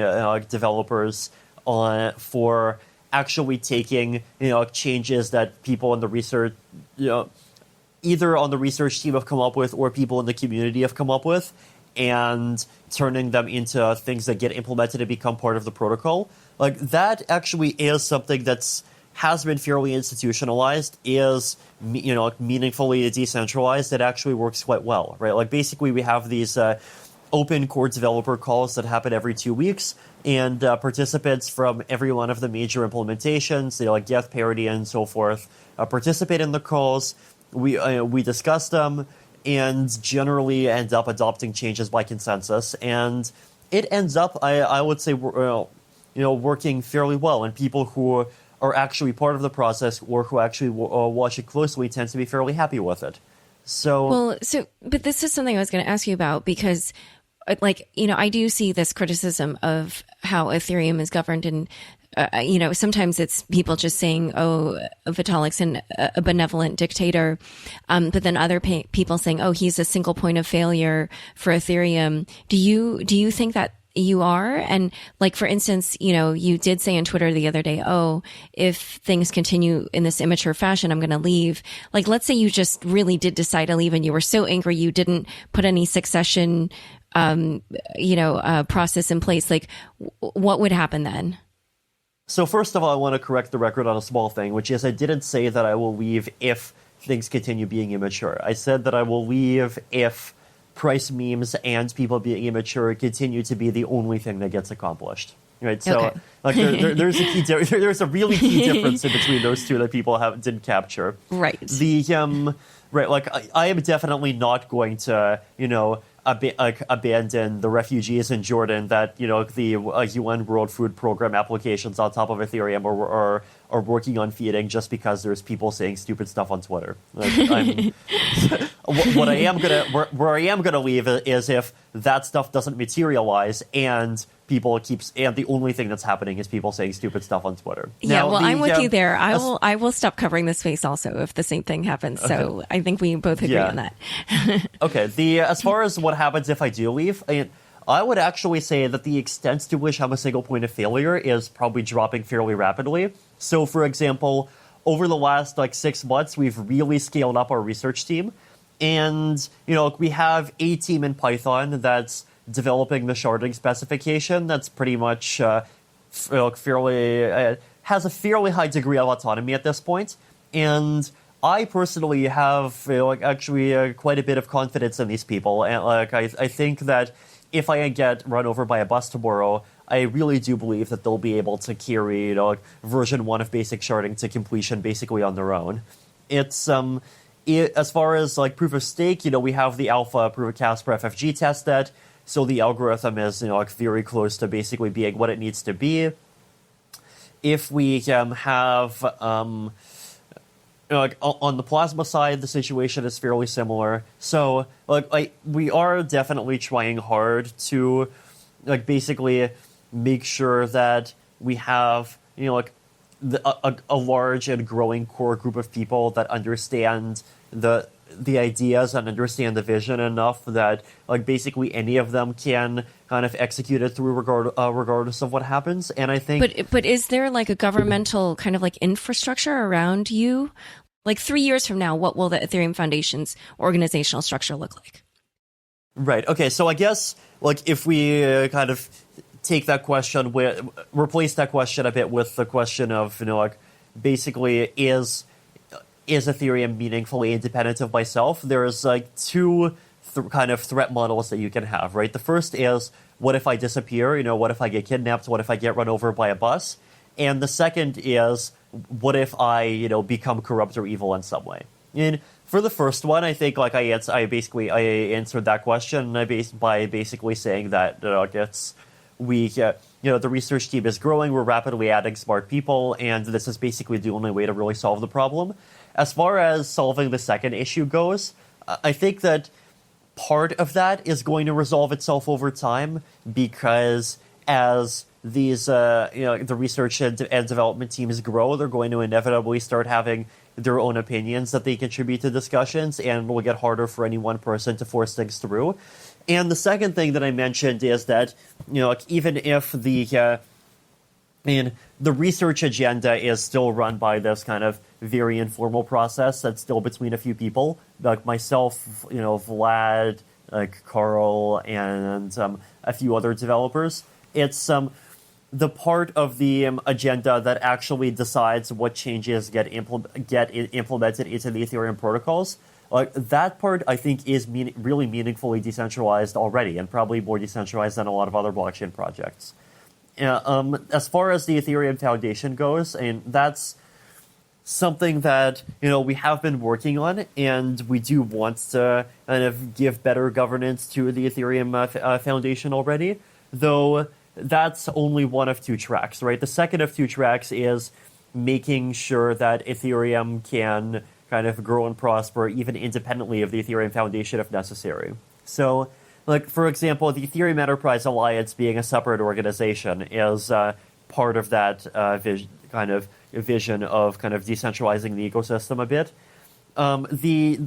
developers for actually taking, changes that people in the research, either on the research team have come up with or people in the community have come up with, and turning them into things that get implemented and become part of the protocol. Like, that actually is something has been fairly institutionalized, is, meaningfully decentralized. It actually works quite well, right? Like, basically, we have these open core developer calls that happen every 2 weeks, and participants from every one of the major implementations, like Geth, Parity, and so forth, participate in the calls. We discuss them and generally end up adopting changes by consensus, and it ends up, I would say, working fairly well, and people who are actually part of the process or who actually watch it closely tend to be fairly happy with it. But this is something I was going to ask you about, because I do see this criticism of how Ethereum is governed, and sometimes it's people just saying, "Oh, Vitalik's a benevolent dictator," but then other people saying, "Oh, he's a single point of failure for Ethereum." Do you think that you are? And for instance, you did say on Twitter the other day, "Oh, if things continue in this immature fashion, I'm going to leave." Let's say you just really did decide to leave, and you were so angry you didn't put any succession, process in place. What would happen then? So first of all, I want to correct the record on a small thing, which is I didn't say that I will leave if things continue being immature. I said that I will leave if price memes and people being immature continue to be the only thing that gets accomplished. Right? So okay. there's a really key difference in between those two that people didn't capture. Right. I am definitely not going to, abandon the refugees in Jordan that, the UN World Food Program applications on top of Ethereum are working on feeding just because there's people saying stupid stuff on Twitter. Where I am gonna leave is if that stuff doesn't materialize and the only thing that's happening is people saying stupid stuff on Twitter. I'm with you there. I will stop covering this space also if the same thing happens. Okay. So I think we both agree on that. Okay. As far as what happens if I do leave, I would actually say that the extent to which I'm a single point of failure is probably dropping fairly rapidly. So, for example, over the last 6 months, we've really scaled up our research team, and we have a team in Python that's developing the sharding specification that's pretty much fairly has a fairly high degree of autonomy at this point. And I personally have actually quite a bit of confidence in these people, and I think that if I get run over by a bus tomorrow, I really do believe that they'll be able to carry version 1 of basic sharding to completion basically on their own. It's as far as proof of stake, we have the alpha proof of Casper FFG testnet. So the algorithm is, very close to basically being what it needs to be. If we have, on the plasma side, the situation is fairly similar. So, we are definitely trying hard to, basically make sure that we have, a large and growing core group of people that understand the ideas and understand the vision enough that basically any of them can kind of execute it through regardless of what happens. And I think, but is there a governmental kind of infrastructure around you? 3 years from now, what will the Ethereum Foundation's organizational structure look like? Right. Okay. So I guess if we kind of take that question replace that question a bit with the question of basically is Ethereum meaningfully independent of myself? There's two kind of threat models that you can have, right? The first is, what if I disappear? What if I get kidnapped? What if I get run over by a bus? And the second is, what if I, become corrupt or evil in some way? And For the first one, I think like I answered that question by basically saying that the research team is growing, we're rapidly adding smart people, and this is basically the only way to really solve the problem. As far as solving the second issue goes, I think that part of that is going to resolve itself over time, because as these the research and development teams grow, they're going to inevitably start having their own opinions that they contribute to discussions, and it will get harder for any one person to force things through. And the second thing that I mentioned is that even if the research agenda is still run by this kind of very informal process that's still between a few people, like myself, Vlad, like Carl, and a few other developers. It's the part of the agenda that actually decides what changes get implemented into the Ethereum protocols. That part, I think, is really meaningfully decentralized already, and probably more decentralized than a lot of other blockchain projects. As far as the Ethereum Foundation goes, and that's something that we have been working on, and we do want to kind of give better governance to the Ethereum Foundation already, though that's only one of two tracks, right? The second of two tracks is making sure that Ethereum can kind of grow and prosper even independently of the Ethereum Foundation if necessary. So, like, for example, the Ethereum Enterprise Alliance being a separate organization is part of that vision of kind of decentralizing the ecosystem a bit.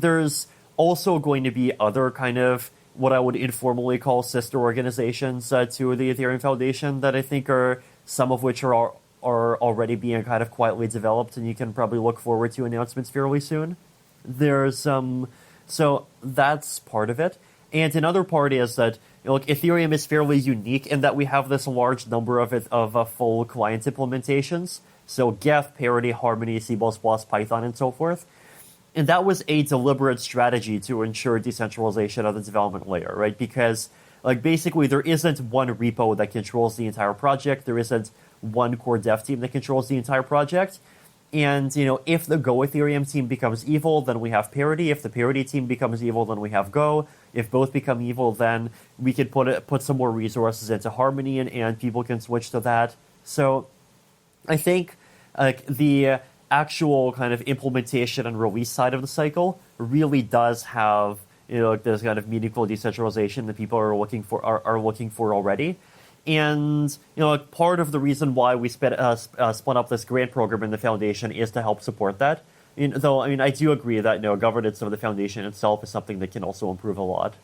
There's also going to be other kind of what I would informally call sister organizations to the Ethereum Foundation that I think are some of which are already being kind of quietly developed, and you can probably look forward to announcements fairly soon. There's so that's part of it. And another part is that Ethereum is fairly unique in that we have this large number of full client implementations. So Geth, Parity, Harmony, C++, Python, and so forth. And that was a deliberate strategy to ensure decentralization of the development layer, right? Because basically there isn't one repo that controls the entire project. There isn't one core dev team that controls the entire project. And, if the Go Ethereum team becomes evil, then we have Parity. If the Parity team becomes evil, then we have Go. If both become evil, then we could put some more resources into Harmony, and people can switch to that. So I think the actual kind of implementation and release side of the cycle really does have this kind of meaningful decentralization that people are looking for already. And part of the reason why we spun up this grant program in the foundation is to help support that. Though I do agree that governance of the foundation itself is something that can also improve a lot.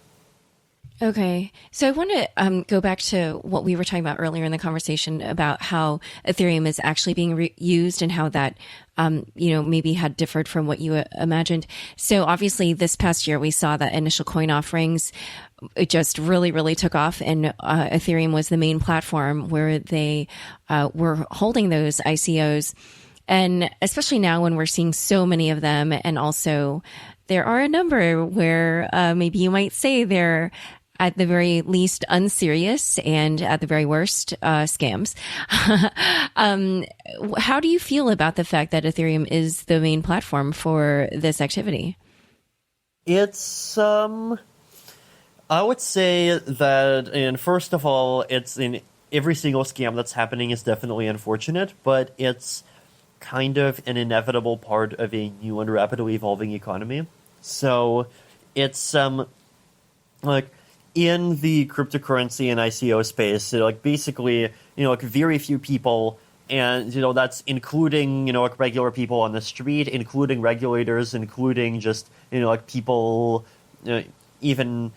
Okay. So I want to go back to what we were talking about earlier in the conversation about how Ethereum is actually being used and how that, maybe had differed from what you imagined. So obviously this past year we saw that initial coin offerings, it just really, really took off, and Ethereum was the main platform where they were holding those ICOs. And especially now when we're seeing so many of them, and also there are a number where maybe you might say they're at the very least unserious and at the very worst scams. How do you feel about the fact that Ethereum is the main platform for this activity? It's I would say that, and first of all, it's in every single scam that's happening is definitely unfortunate, but it's kind of an inevitable part of a new and rapidly evolving economy. So it's in the cryptocurrency and ICO space, basically, very few people, and, that's including, regular people on the street, including regulators, including just, people, even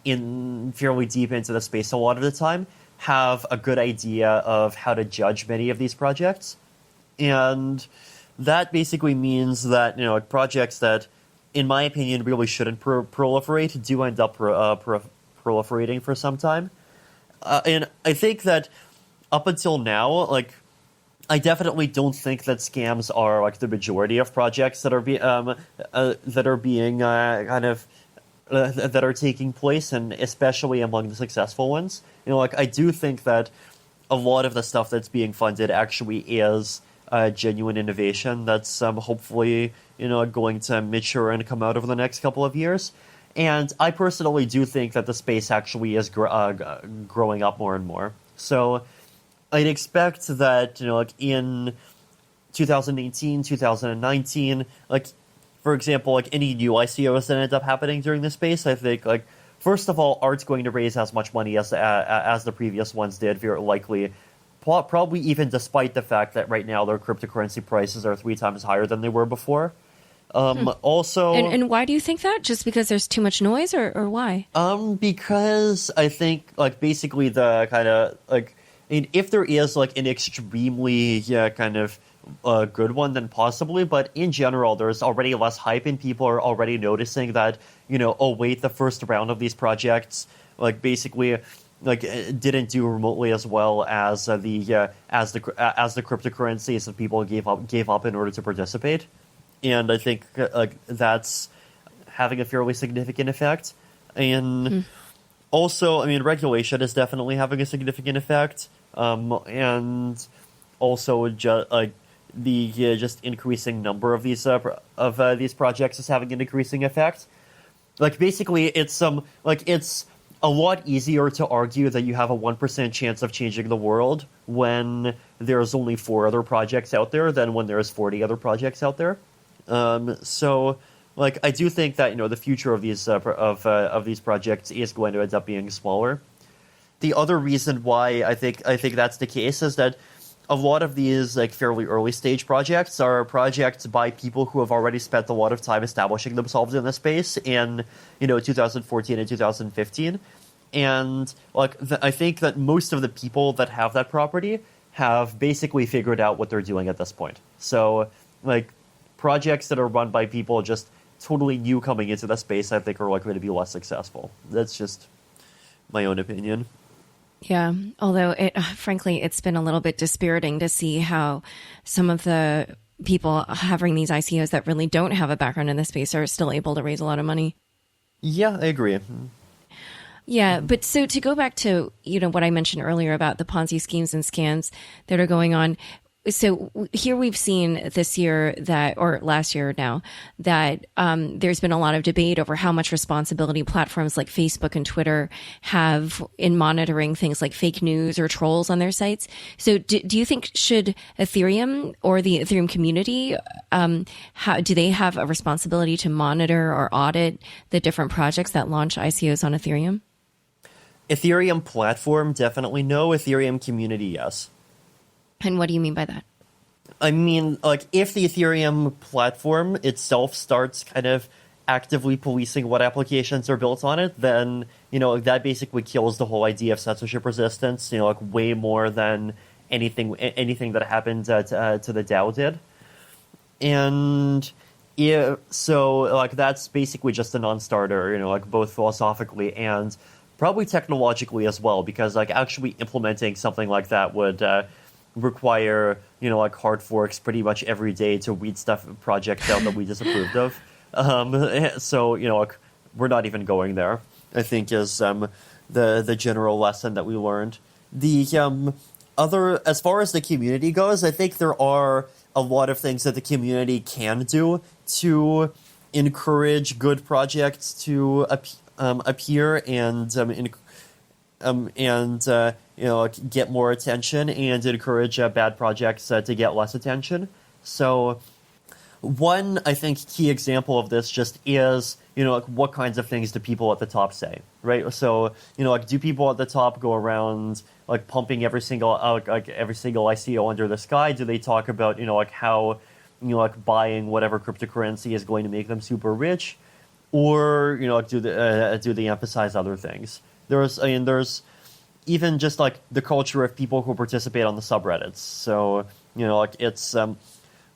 in fairly deep into the space a lot of the time, have a good idea of how to judge many of these projects. And that basically means that, projects that, in my opinion, really shouldn't proliferate do end up proliferating for some time. And I think that up until now, I definitely don't think that scams are the majority of projects that are that are taking place, and especially among the successful ones. I do think that a lot of the stuff that's being funded actually is genuine innovation that's hopefully going to mature and come out over the next couple of years. And I personally do think that the space actually is growing up more and more. So I'd expect that in 2018, 2019, for example, any new ICOs that end up happening during this space, I think first of all, Art's going to raise as much money as the previous ones did, very likely. Probably even despite the fact that right now their cryptocurrency prices are 3 times higher than they were before. Also, and why do you think that? Just because there's too much noise, or why? Because I think basically the kind of if there is an extremely good one, then possibly, but in general there's already less hype and people are already noticing that oh wait, the first round of these projects basically didn't do remotely as well as the cryptocurrencies that people gave up in order to participate. And I think that's having a fairly significant effect. And also, regulation is definitely having a significant effect. And also, the just increasing number of these projects is having an increasing effect. Basically, it's a lot easier to argue that you have a 1% chance of changing the world when there's only 4 other projects out there than when there's 40 other projects out there. So I do think that the future of these projects is going to end up being smaller. The other reason why I think that's the case is that a lot of these fairly early stage projects are projects by people who have already spent a lot of time establishing themselves in the space in 2014 and 2015, and I think that most of the people that have that property have basically figured out what they're doing at this point. So projects that are run by people just totally new coming into the space, I think, are likely to be less successful. That's just my own opinion. Yeah, although frankly, it's been a little bit dispiriting to see how some of the people having these ICOs that really don't have a background in the space are still able to raise a lot of money. Yeah, I agree. Yeah, but so to go back to what I mentioned earlier about the Ponzi schemes and scams that are going on. So here we've seen this year or last year now, that there's been a lot of debate over how much responsibility platforms like Facebook and Twitter have in monitoring things like fake news or trolls on their sites. So do you think should Ethereum or the Ethereum community, do they have a responsibility to monitor or audit the different projects that launch ICOs on Ethereum? Ethereum platform, definitely no. Ethereum community, yes. And what do you mean by that? I mean, if the Ethereum platform itself starts kind of actively policing what applications are built on it, then, that basically kills the whole idea of censorship resistance, way more than anything that happened to the DAO did. And that's basically just a non-starter, both philosophically and probably technologically as well, because actually implementing something like that would require hard forks pretty much every day to weed projects out that we disapproved of. So we're not even going there, I think, is the general lesson that we learned. The as far as the community goes, I think there are a lot of things that the community can do to encourage good projects to appear and get more attention and encourage bad projects to get less attention. So one, I think, key example of this just is, what kinds of things do people at the top say, right? So, do people at the top go around pumping every single ICO under the sky? Do they talk about, how, buying whatever cryptocurrency is going to make them super rich? Or, do they emphasize other things? There's even just the culture of people who participate on the subreddits. So, it's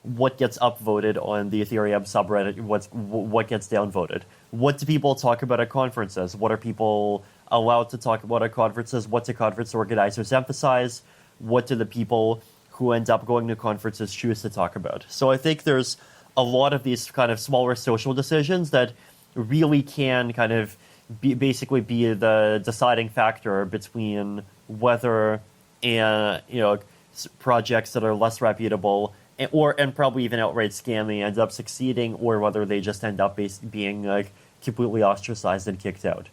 what gets upvoted on the Ethereum subreddit, what gets downvoted. What do people talk about at conferences? What are people allowed to talk about at conferences? What do conference organizers emphasize? What do the people who end up going to conferences choose to talk about? So I think there's a lot of these kind of smaller social decisions that really can kind of basically be the deciding factor between whether projects that are less reputable and probably even outright scamming ends up succeeding, or whether they just end up being like completely ostracized and kicked out.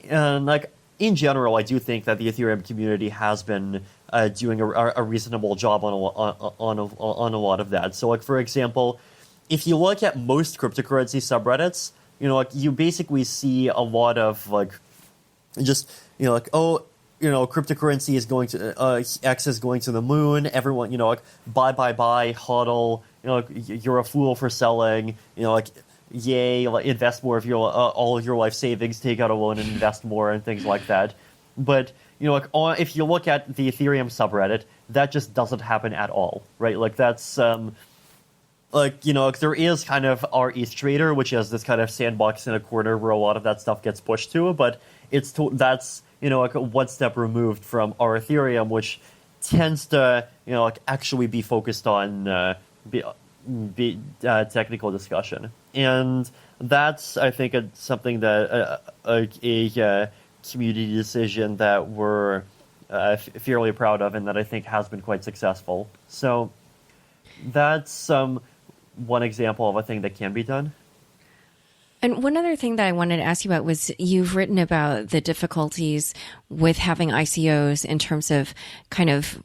And like in general, I do think that the Ethereum community has been doing a reasonable job on a lot of that. So like for example, if you look at most cryptocurrency subreddits, like you basically see a lot of like just like, oh, cryptocurrency is going to X is going to the moon. Everyone, like buy, hodl. You're a fool for selling. Like yay, like invest more of your all of your life savings, take out a loan and invest more and things like that. But like if you look at the Ethereum subreddit, that just doesn't happen at all, right? Like that's like there is kind of our ETH Trader, which is this kind of sandbox in a corner where a lot of that stuff gets pushed to, but that's like one step removed from our Ethereum, which tends to like actually be focused on technical discussion, and that's I think something that a community decision that we're fairly proud of, and that I think has been quite successful. So that's one example of a thing that can be done. And one other thing that I wanted to ask you about was you've written about the difficulties with having ICOs in terms of kind of,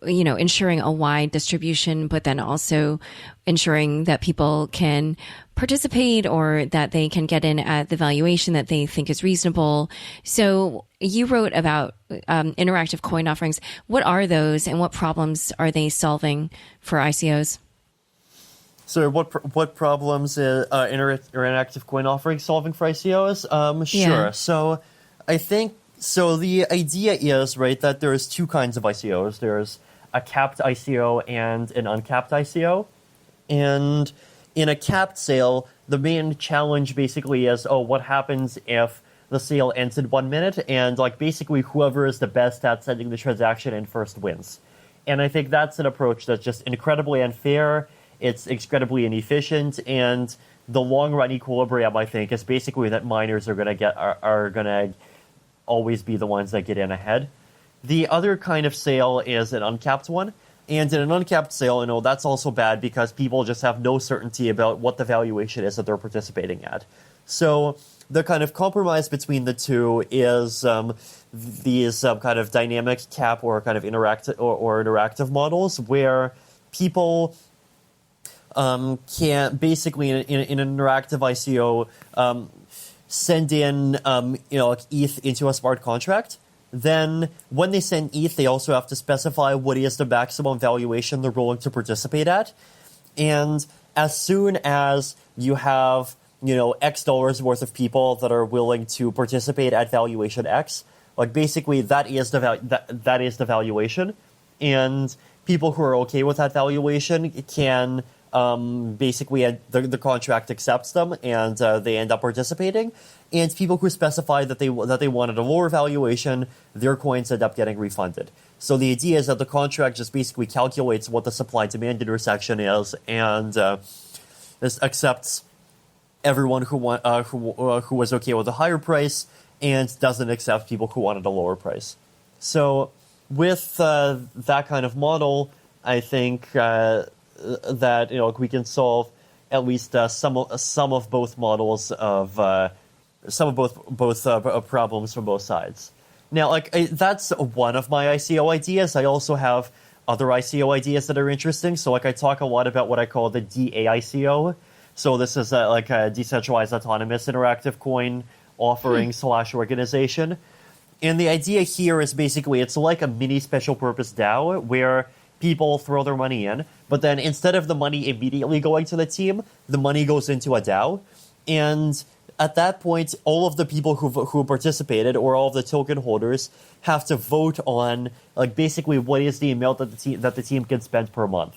ensuring a wide distribution, but then also ensuring that people can participate or that they can get in at the valuation that they think is reasonable. So you wrote about interactive coin offerings. What are those and what problems are they solving for ICOs? So what problems is interactive coin offering solving for ICOs? Sure. Yeah. So I think the idea is, right, that there's two kinds of ICOs. There's a capped ICO and an uncapped ICO. And in a capped sale, the main challenge basically is, what happens if the sale ends in 1 minute, and like basically whoever is the best at sending the transaction in first wins. And I think that's an approach that's just incredibly unfair. It's incredibly inefficient, and the long-run equilibrium, I think, is basically that miners are gonna always be the ones that get in ahead. The other kind of sale is an uncapped one, and in an uncapped sale, that's also bad because people just have no certainty about what the valuation is that they're participating at. So the kind of compromise between the two is these kind of dynamic cap or kind of interactive models where people can basically in an interactive ICO send in like ETH into a smart contract. Then when they send ETH, they also have to specify what is the maximum valuation they're willing to participate at. And as soon as you have X dollars worth of people that are willing to participate at valuation X, like basically that is the valuation, and people who are okay with that valuation can basically the contract accepts them, and they end up participating. And people who specify that they wanted a lower valuation, their coins end up getting refunded. So the idea is that the contract just basically calculates what the supply-demand intersection is, and this accepts everyone who was okay with a higher price, and doesn't accept people who wanted a lower price. So with that kind of model, I think that we can solve at least some of both models of both problems from both sides. Now, that's one of my ICO ideas. I also have other ICO ideas that are interesting. So, I talk a lot about what I call the DAICO. So this is a decentralized autonomous interactive coin offering / organization. And the idea here is basically it's like a mini special purpose DAO where people throw their money in, but then instead of the money immediately going to the team, the money goes into a DAO. And at that point, all of the people who participated, or all of the token holders, have to vote on basically what is the amount that the team can spend per month.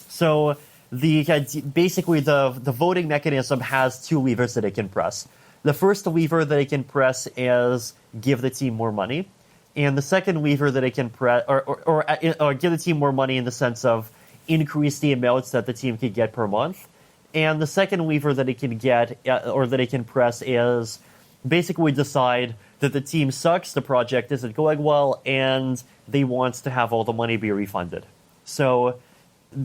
So basically the voting mechanism has two levers that it can press. The first lever that it can press is give the team more money. And the second lever that it can press, or give the team more money in the sense of increase the amounts that the team can get per month. And the second lever that it can get, or that it can press, is basically decide that the team sucks, the project isn't going well, and they want to have all the money be refunded. So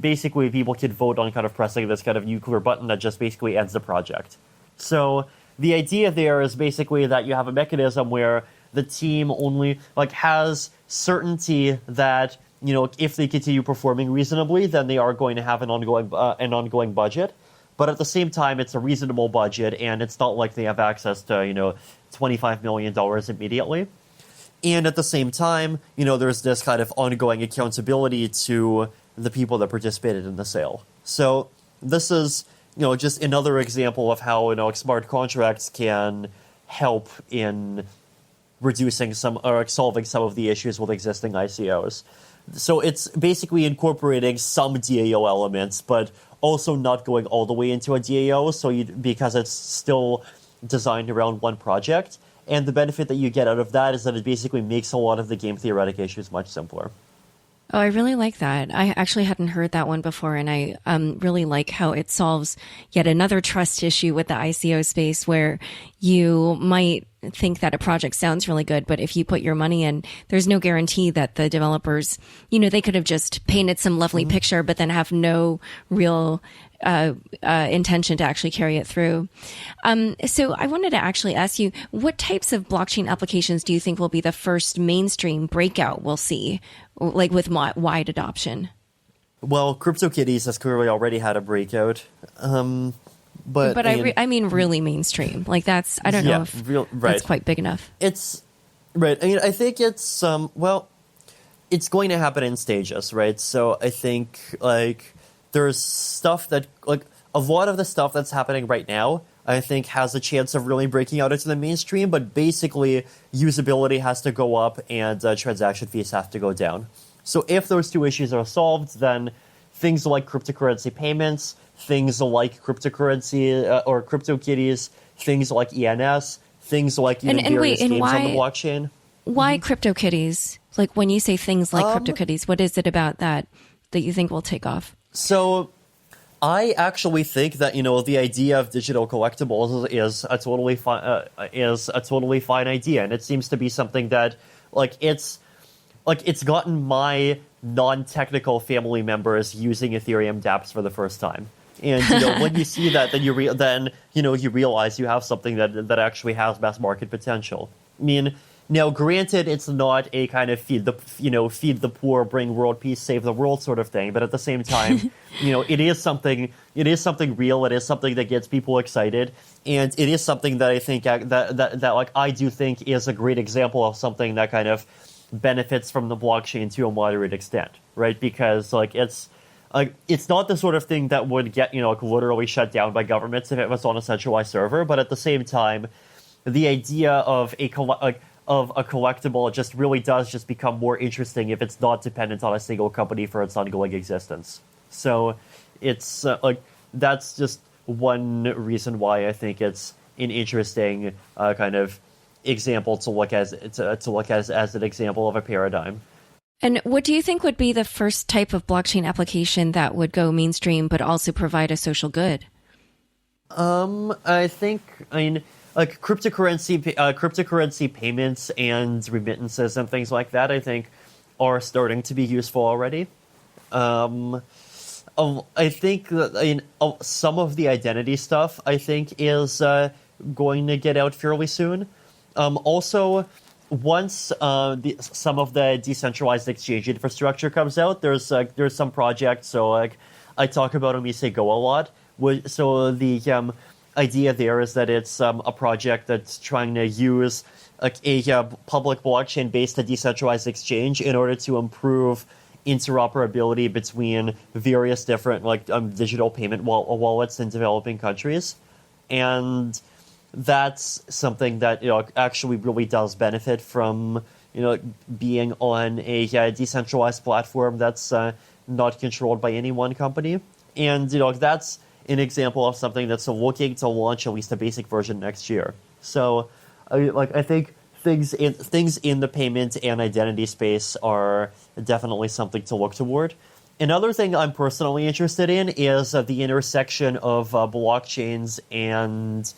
basically people can vote on kind of pressing this kind of nuclear button that just basically ends the project. So the idea there is basically that you have a mechanism where the team only has certainty that if they continue performing reasonably, then they are going to have an ongoing budget. But at the same time, it's a reasonable budget, and it's not like they have access to $25 million immediately. And at the same time, there's this kind of ongoing accountability to the people that participated in the sale. So this is just another example of how smart contracts can help in reducing some or solving some of the issues with existing ICOs. So it's basically incorporating some DAO elements, but also not going all the way into a DAO, because it's still designed around one project. And the benefit that you get out of that is that it basically makes a lot of the game theoretic issues much simpler. Oh, I really like that. I actually hadn't heard that one before, and I really like how it solves yet another trust issue with the ICO space, where you might think that a project sounds really good, but if you put your money in, there's no guarantee that the developers, they could have just painted some lovely picture, but then have no real intention to actually carry it through. So I wanted to actually ask you, what types of blockchain applications do you think will be the first mainstream breakout we'll see, with wide adoption? Well, CryptoKitties has clearly already had a breakout. But I mean really mainstream. I don't know if that's quite big enough. It's right. I think it's it's going to happen in stages, right? So I think there's stuff that a lot of the stuff that's happening right now, I think has a chance of really breaking out into the mainstream, but basically usability has to go up and transaction fees have to go down. So if those two issues are solved, then things like cryptocurrency payments, things like cryptocurrency or CryptoKitties, things like ENS, things like various games on the blockchain. Why CryptoKitties? When you say things like CryptoKitties, what is it about that you think will take off? So I actually think that the idea of digital collectibles is a totally fine idea, and it seems to be something that it's gotten my non-technical family members using Ethereum dApps for the first time. And when you see that, then you realize you have something that actually has mass market potential. I mean, now granted, it's not a kind of feed the poor, bring world peace, save the world sort of thing, but at the same time, it is something real. It is something that gets people excited, and it is something that I think that I do think is a great example of something that kind of benefits from the blockchain to a moderate extent, right? Because it's not the sort of thing that would get literally shut down by governments if it was on a centralized server, but at the same time, the idea of a collectible just really does just become more interesting if it's not dependent on a single company for its ongoing existence. So it's that's just one reason why I think it's an interesting kind of example to look as an example of a paradigm. And what do you think would be the first type of blockchain application that would go mainstream but also provide a social good? I mean, cryptocurrency payments and remittances and things like that, I think, are starting to be useful already. I think that some of the identity stuff, I think, is going to get out fairly soon. Also, once some of the decentralized exchange infrastructure comes out, there's some projects. So I talk about Omise Go a lot. So the idea there is that it's a project that's trying to use a public blockchain-based decentralized exchange in order to improve interoperability between various different digital payment wallets in developing countries, and that's something that actually really does benefit from being on a decentralized platform that's not controlled by any one company, and that's an example of something that's looking to launch at least a basic version next year. So, I think things in the payment and identity space are definitely something to look toward. Another thing I'm personally interested in is the intersection of blockchains and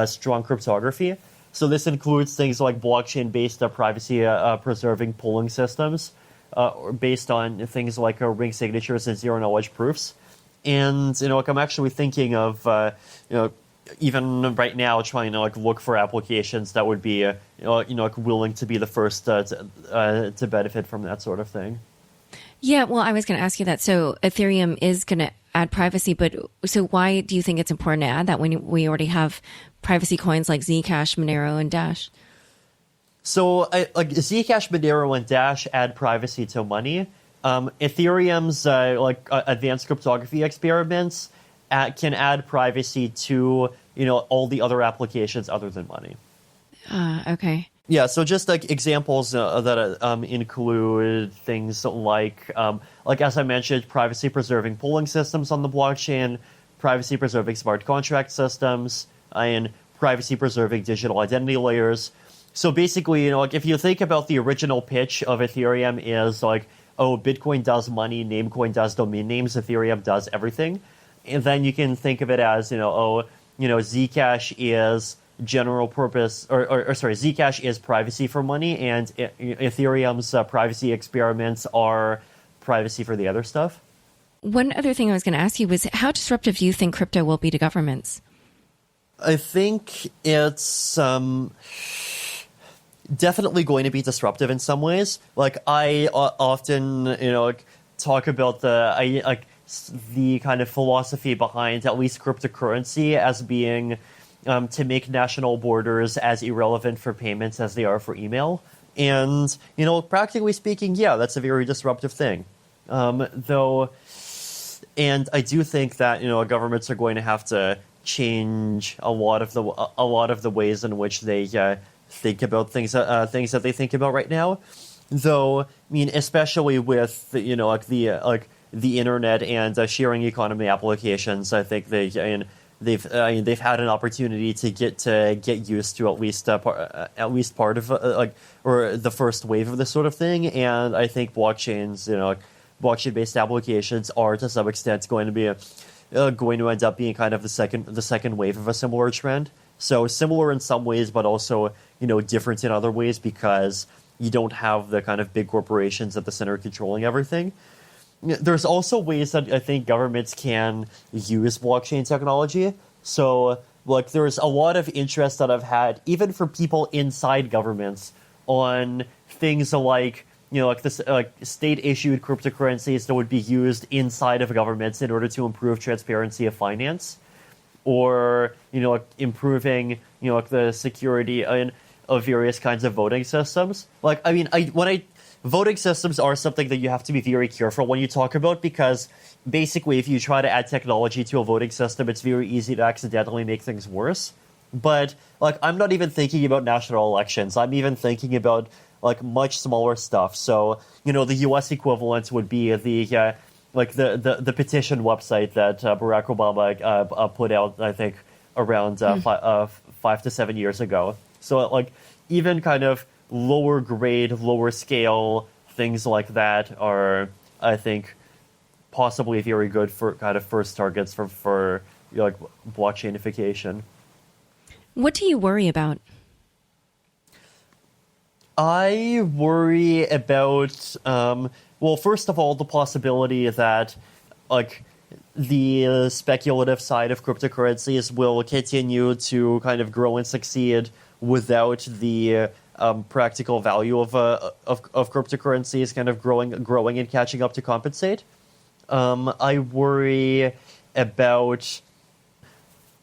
strong cryptography. So this includes things like blockchain-based privacy-preserving polling systems, based on things like ring signatures and zero knowledge proofs. And like I'm actually thinking of even right now trying to like look for applications that would be like willing to be the first to benefit from that sort of thing. Yeah, well, I was going to ask you that. So Ethereum is going to add privacy, but so why do you think it's important to add that when we already have privacy coins like Zcash, Monero, and Dash? So like Zcash, Monero, and Dash add privacy to money. Ethereum's advanced cryptography experiments can add privacy to all the other applications other than money. Okay. Yeah, so just like examples that include things like as I mentioned, privacy preserving polling systems on the blockchain, privacy preserving smart contract systems, and privacy preserving digital identity layers. So basically, like if you think about the original pitch of Ethereum is like, oh, Bitcoin does money, Namecoin does domain names, Ethereum does everything. And then you can think of it as, Zcash is general purpose, Zcash is privacy for money, and Ethereum's privacy experiments are privacy for the other stuff. One other thing I was going to ask you was, how disruptive do you think crypto will be to governments? I think it's definitely going to be disruptive in some ways. Like I often, talk about the kind of philosophy behind at least cryptocurrency as being to make national borders as irrelevant for payments as they are for email. And, practically speaking, yeah, that's a very disruptive thing. Though, and I do think that, governments are going to have to change a lot of the ways in which they think about things that they think about right now. Though, I mean, especially with the internet and sharing economy applications, I think they've had an opportunity to get used to at least part of or the first wave of this sort of thing. And I think blockchains, blockchain-based applications are to some extent going to end up being kind of the second wave of a similar trend. So similar in some ways, but also different in other ways because you don't have the kind of big corporations at the center controlling everything. There's also ways that I think governments can use blockchain technology. So, like, there's a lot of interest that I've had, even for people inside governments, on things like, state-issued cryptocurrencies that would be used inside of governments in order to improve transparency of finance, or improving the security of various kinds of voting systems. Voting systems are something that you have to be very careful when you talk about, because basically if you try to add technology to a voting system, it's very easy to accidentally make things worse. But I'm not even thinking about national elections. I'm even thinking about much smaller stuff. So, the US equivalent would be the petition website that Barack Obama put out, I think, around 5 to 7 years ago. So even kind of lower grade, lower scale things like that are, I think, possibly very good for kind of first targets for blockchainification. What do you worry about? I worry about, first of all, the possibility that the speculative side of cryptocurrencies will continue to kind of grow and succeed without the practical value of cryptocurrencies kind of growing and catching up to compensate. I worry about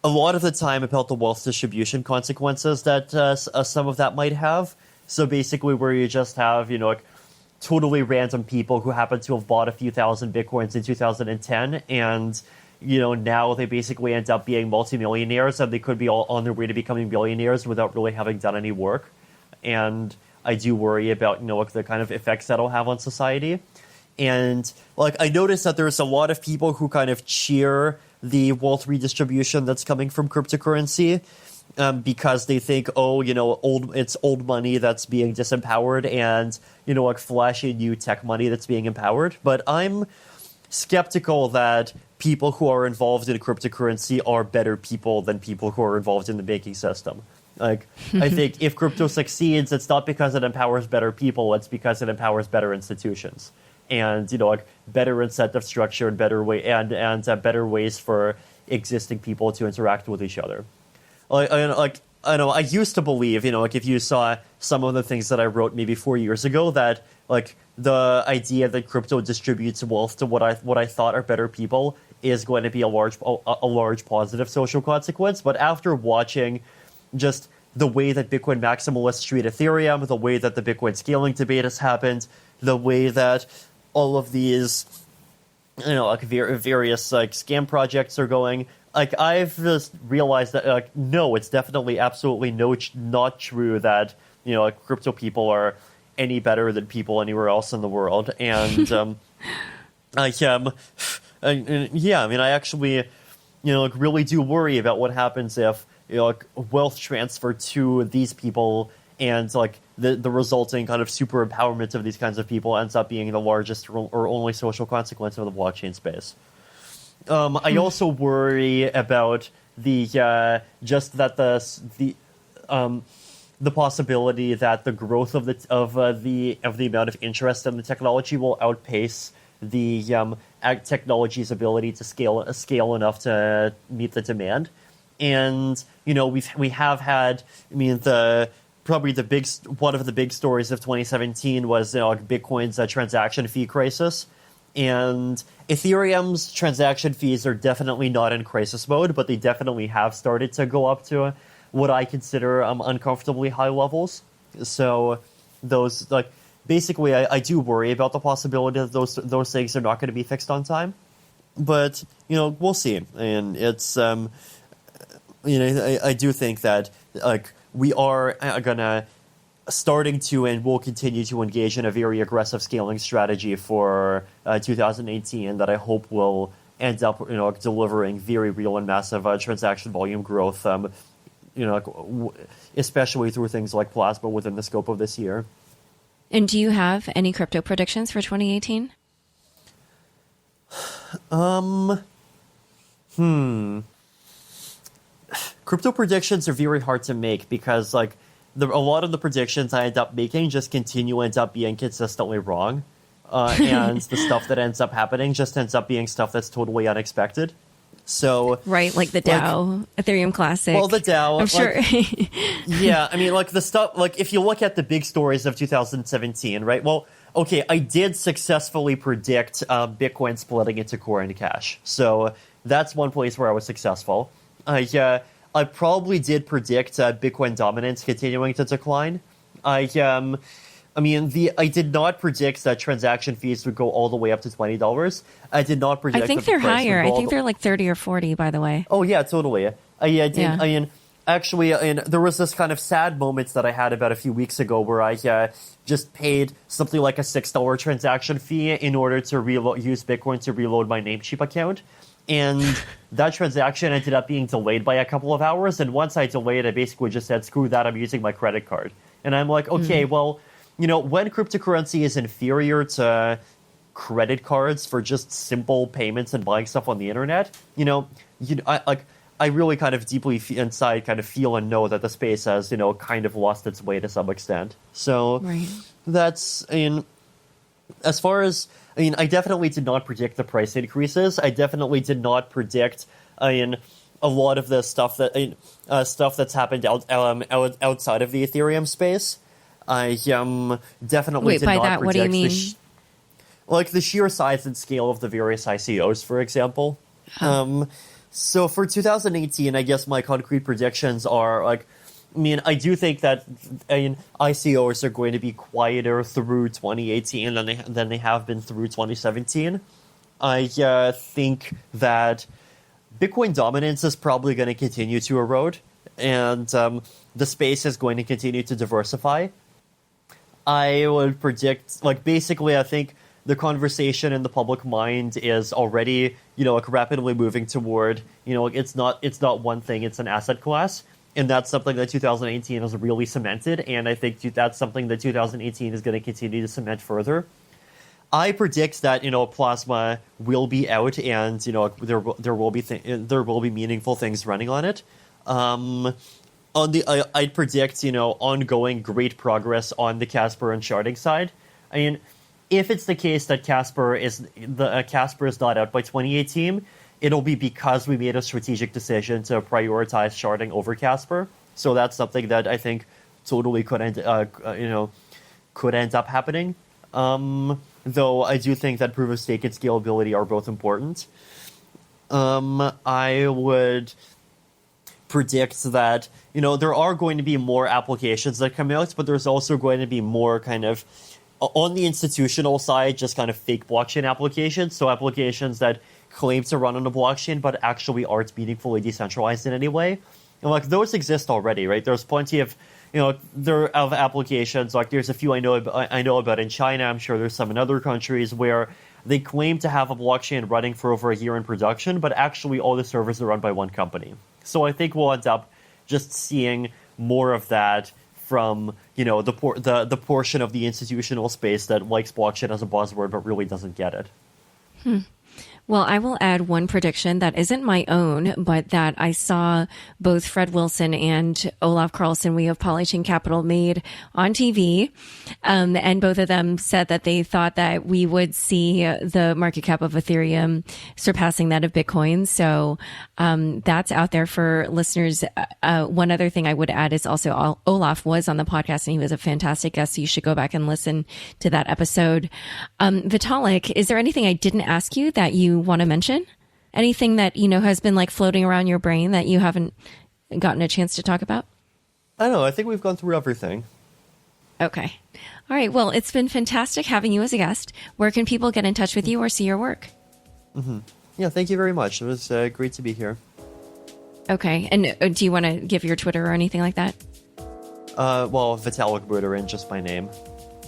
a lot of the time about the wealth distribution consequences that some of that might have. So basically, where you just have totally random people who happen to have bought a few thousand bitcoins in 2010, and now they basically end up being multimillionaires, and they could be all on their way to becoming billionaires without really having done any work. And I do worry about the kind of effects that'll have on society. And I noticed that there's a lot of people who kind of cheer the wealth redistribution that's coming from cryptocurrency, because they think, it's old money that's being disempowered, and flashy new tech money that's being empowered. But I'm skeptical that people who are involved in cryptocurrency are better people than people who are involved in the banking system. Like, I think if crypto succeeds, it's not because it empowers better people, it's because it empowers better institutions. And, like better incentive structure and better better ways for existing people to interact with each other. I know I used to believe, like if you saw some of the things that I wrote maybe 4 years ago, that like the idea that crypto distributes wealth to what I thought are better people is going to be a large positive social consequence. But after watching just the way that Bitcoin maximalists treat Ethereum, the way that the Bitcoin scaling debate has happened, the way that all of these, like various like scam projects are going, like I've just realized that like no, it's definitely absolutely not true that like crypto people are any better than people anywhere else in the world. And I actually like really do worry about what happens if like wealth transfer to these people and like the resulting kind of super empowerment of these kinds of people ends up being the largest or only social consequence of the blockchain space. I also worry about the possibility that the growth of the amount of interest in the technology will outpace the technology's ability to scale enough to meet the demand. And we have had, probably one of the big stories of 2017 was Bitcoin's transaction fee crisis. And Ethereum's transaction fees are definitely not in crisis mode, but they definitely have started to go up to what I consider uncomfortably high levels. So those, like, basically I do worry about the possibility that those things are not going to be fixed on time. But, we'll see. And it's, I do think that, like, we are starting to and will continue to engage in a very aggressive scaling strategy for 2018 that I hope will end up, delivering very real and massive transaction volume growth, especially through things like Plasma within the scope of this year. And do you have any crypto predictions for 2018? Crypto predictions are very hard to make because, like, a lot of the predictions I end up making just end up being consistently wrong. And the stuff that ends up happening just ends up being stuff that's totally unexpected. So right, like the DAO, Ethereum Classic. Well, the DAO, I'm sure. Yeah, the stuff, like if you look at the big stories of 2017, right? Well, okay, I did successfully predict Bitcoin splitting into core and cash. So that's one place where I was successful. I probably did predict Bitcoin dominance continuing to decline. I did not predict that transaction fees would go all the way up to $20. I did not predict. I think they're higher. I think they're like 30 or 40. By the way. Oh yeah, totally. I did. Yeah. Actually, there was this kind of sad moment that I had about a few weeks ago where I just paid something like a $6 transaction fee in order to use Bitcoin to reload my Namecheap account. And that transaction ended up being delayed by a couple of hours. And once I delayed, I basically just said, screw that, I'm using my credit card. And I'm like, okay, well, when cryptocurrency is inferior to credit cards for just simple payments and buying stuff on the internet, I really kind of deeply inside kind of feel and know that the space has, kind of lost its way to some extent. So right. That's, as far as, I definitely did not predict the price increases. I definitely did not predict, a lot of the stuff that's happened outside of the Ethereum space. I definitely did not predict. What do you mean? Like the sheer size and scale of the various ICOs, for example. Oh. So for 2018, I guess my concrete predictions are like, I do think that ICOs are going to be quieter through 2018 than they have been through 2017. I think that Bitcoin dominance is probably going to continue to erode, and the space is going to continue to diversify. I would predict, basically, I think the conversation in the public mind is already, rapidly moving toward, it's not one thing, it's an asset class. And that's something that 2018 has really cemented, and I think that's something that 2018 is going to continue to cement further. I predict that Plasma will be out, and there will be meaningful things running on it. I'd predict, ongoing great progress on the Casper and sharding side. I mean, if it's the case that Casper is not out by 2018, it'll be because we made a strategic decision to prioritize sharding over Casper. So that's something that I think totally could end up happening. Though I do think that proof of stake and scalability are both important. I would predict that, there are going to be more applications that come out, but there's also going to be more kind of, on the institutional side, just kind of fake blockchain applications. So applications that claim to run on a blockchain, but actually aren't meaningfully decentralized in any way. And those exist already, right? There's plenty of, of applications. There's a few I know about in China. I'm sure there's some in other countries where they claim to have a blockchain running for over a year in production, but actually all the servers are run by one company. So I think we'll end up just seeing more of that from, the portion of the institutional space that likes blockchain as a buzzword but really doesn't get it. Well, I will add one prediction that isn't my own, but that I saw both Fred Wilson and Olaf Carlson, we of Polychain Capital, made on TV. And both of them said that they thought that we would see the market cap of Ethereum surpassing that of Bitcoin. So that's out there for listeners. One other thing I would add is also Olaf was on the podcast and he was a fantastic guest. So you should go back and listen to that episode. Vitalik, is there anything I didn't ask you that you want to mention? Anything that, has been floating around your brain that you haven't gotten a chance to talk about? I don't know. I think we've gone through everything. Okay. All right. Well, it's been fantastic having you as a guest. Where can people get in touch with you or see your work? Mm-hmm. Yeah, thank you very much. It was great to be here. Okay. And do you want to give your Twitter or anything like that? Well, Vitalik Buterin, just my name.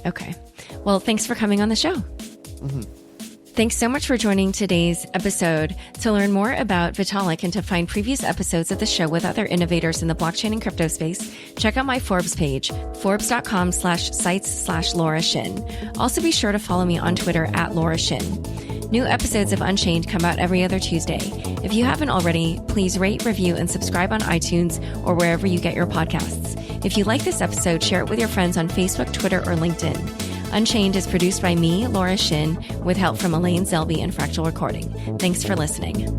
Okay. Well, thanks for coming on the show. Mm-hmm. Thanks so much for joining today's episode. To learn more about Vitalik and to find previous episodes of the show with other innovators in the blockchain and crypto space, check out my Forbes page, forbes.com/sites/Laura Shin. Also be sure to follow me on Twitter @Laura Shin. New episodes of Unchained come out every other Tuesday. If you haven't already, please rate, review, and subscribe on iTunes or wherever you get your podcasts. If you like this episode, share it with your friends on Facebook, Twitter, or LinkedIn. Unchained is produced by me, Laura Shin, with help from Elaine Zelby and Fractal Recording. Thanks for listening.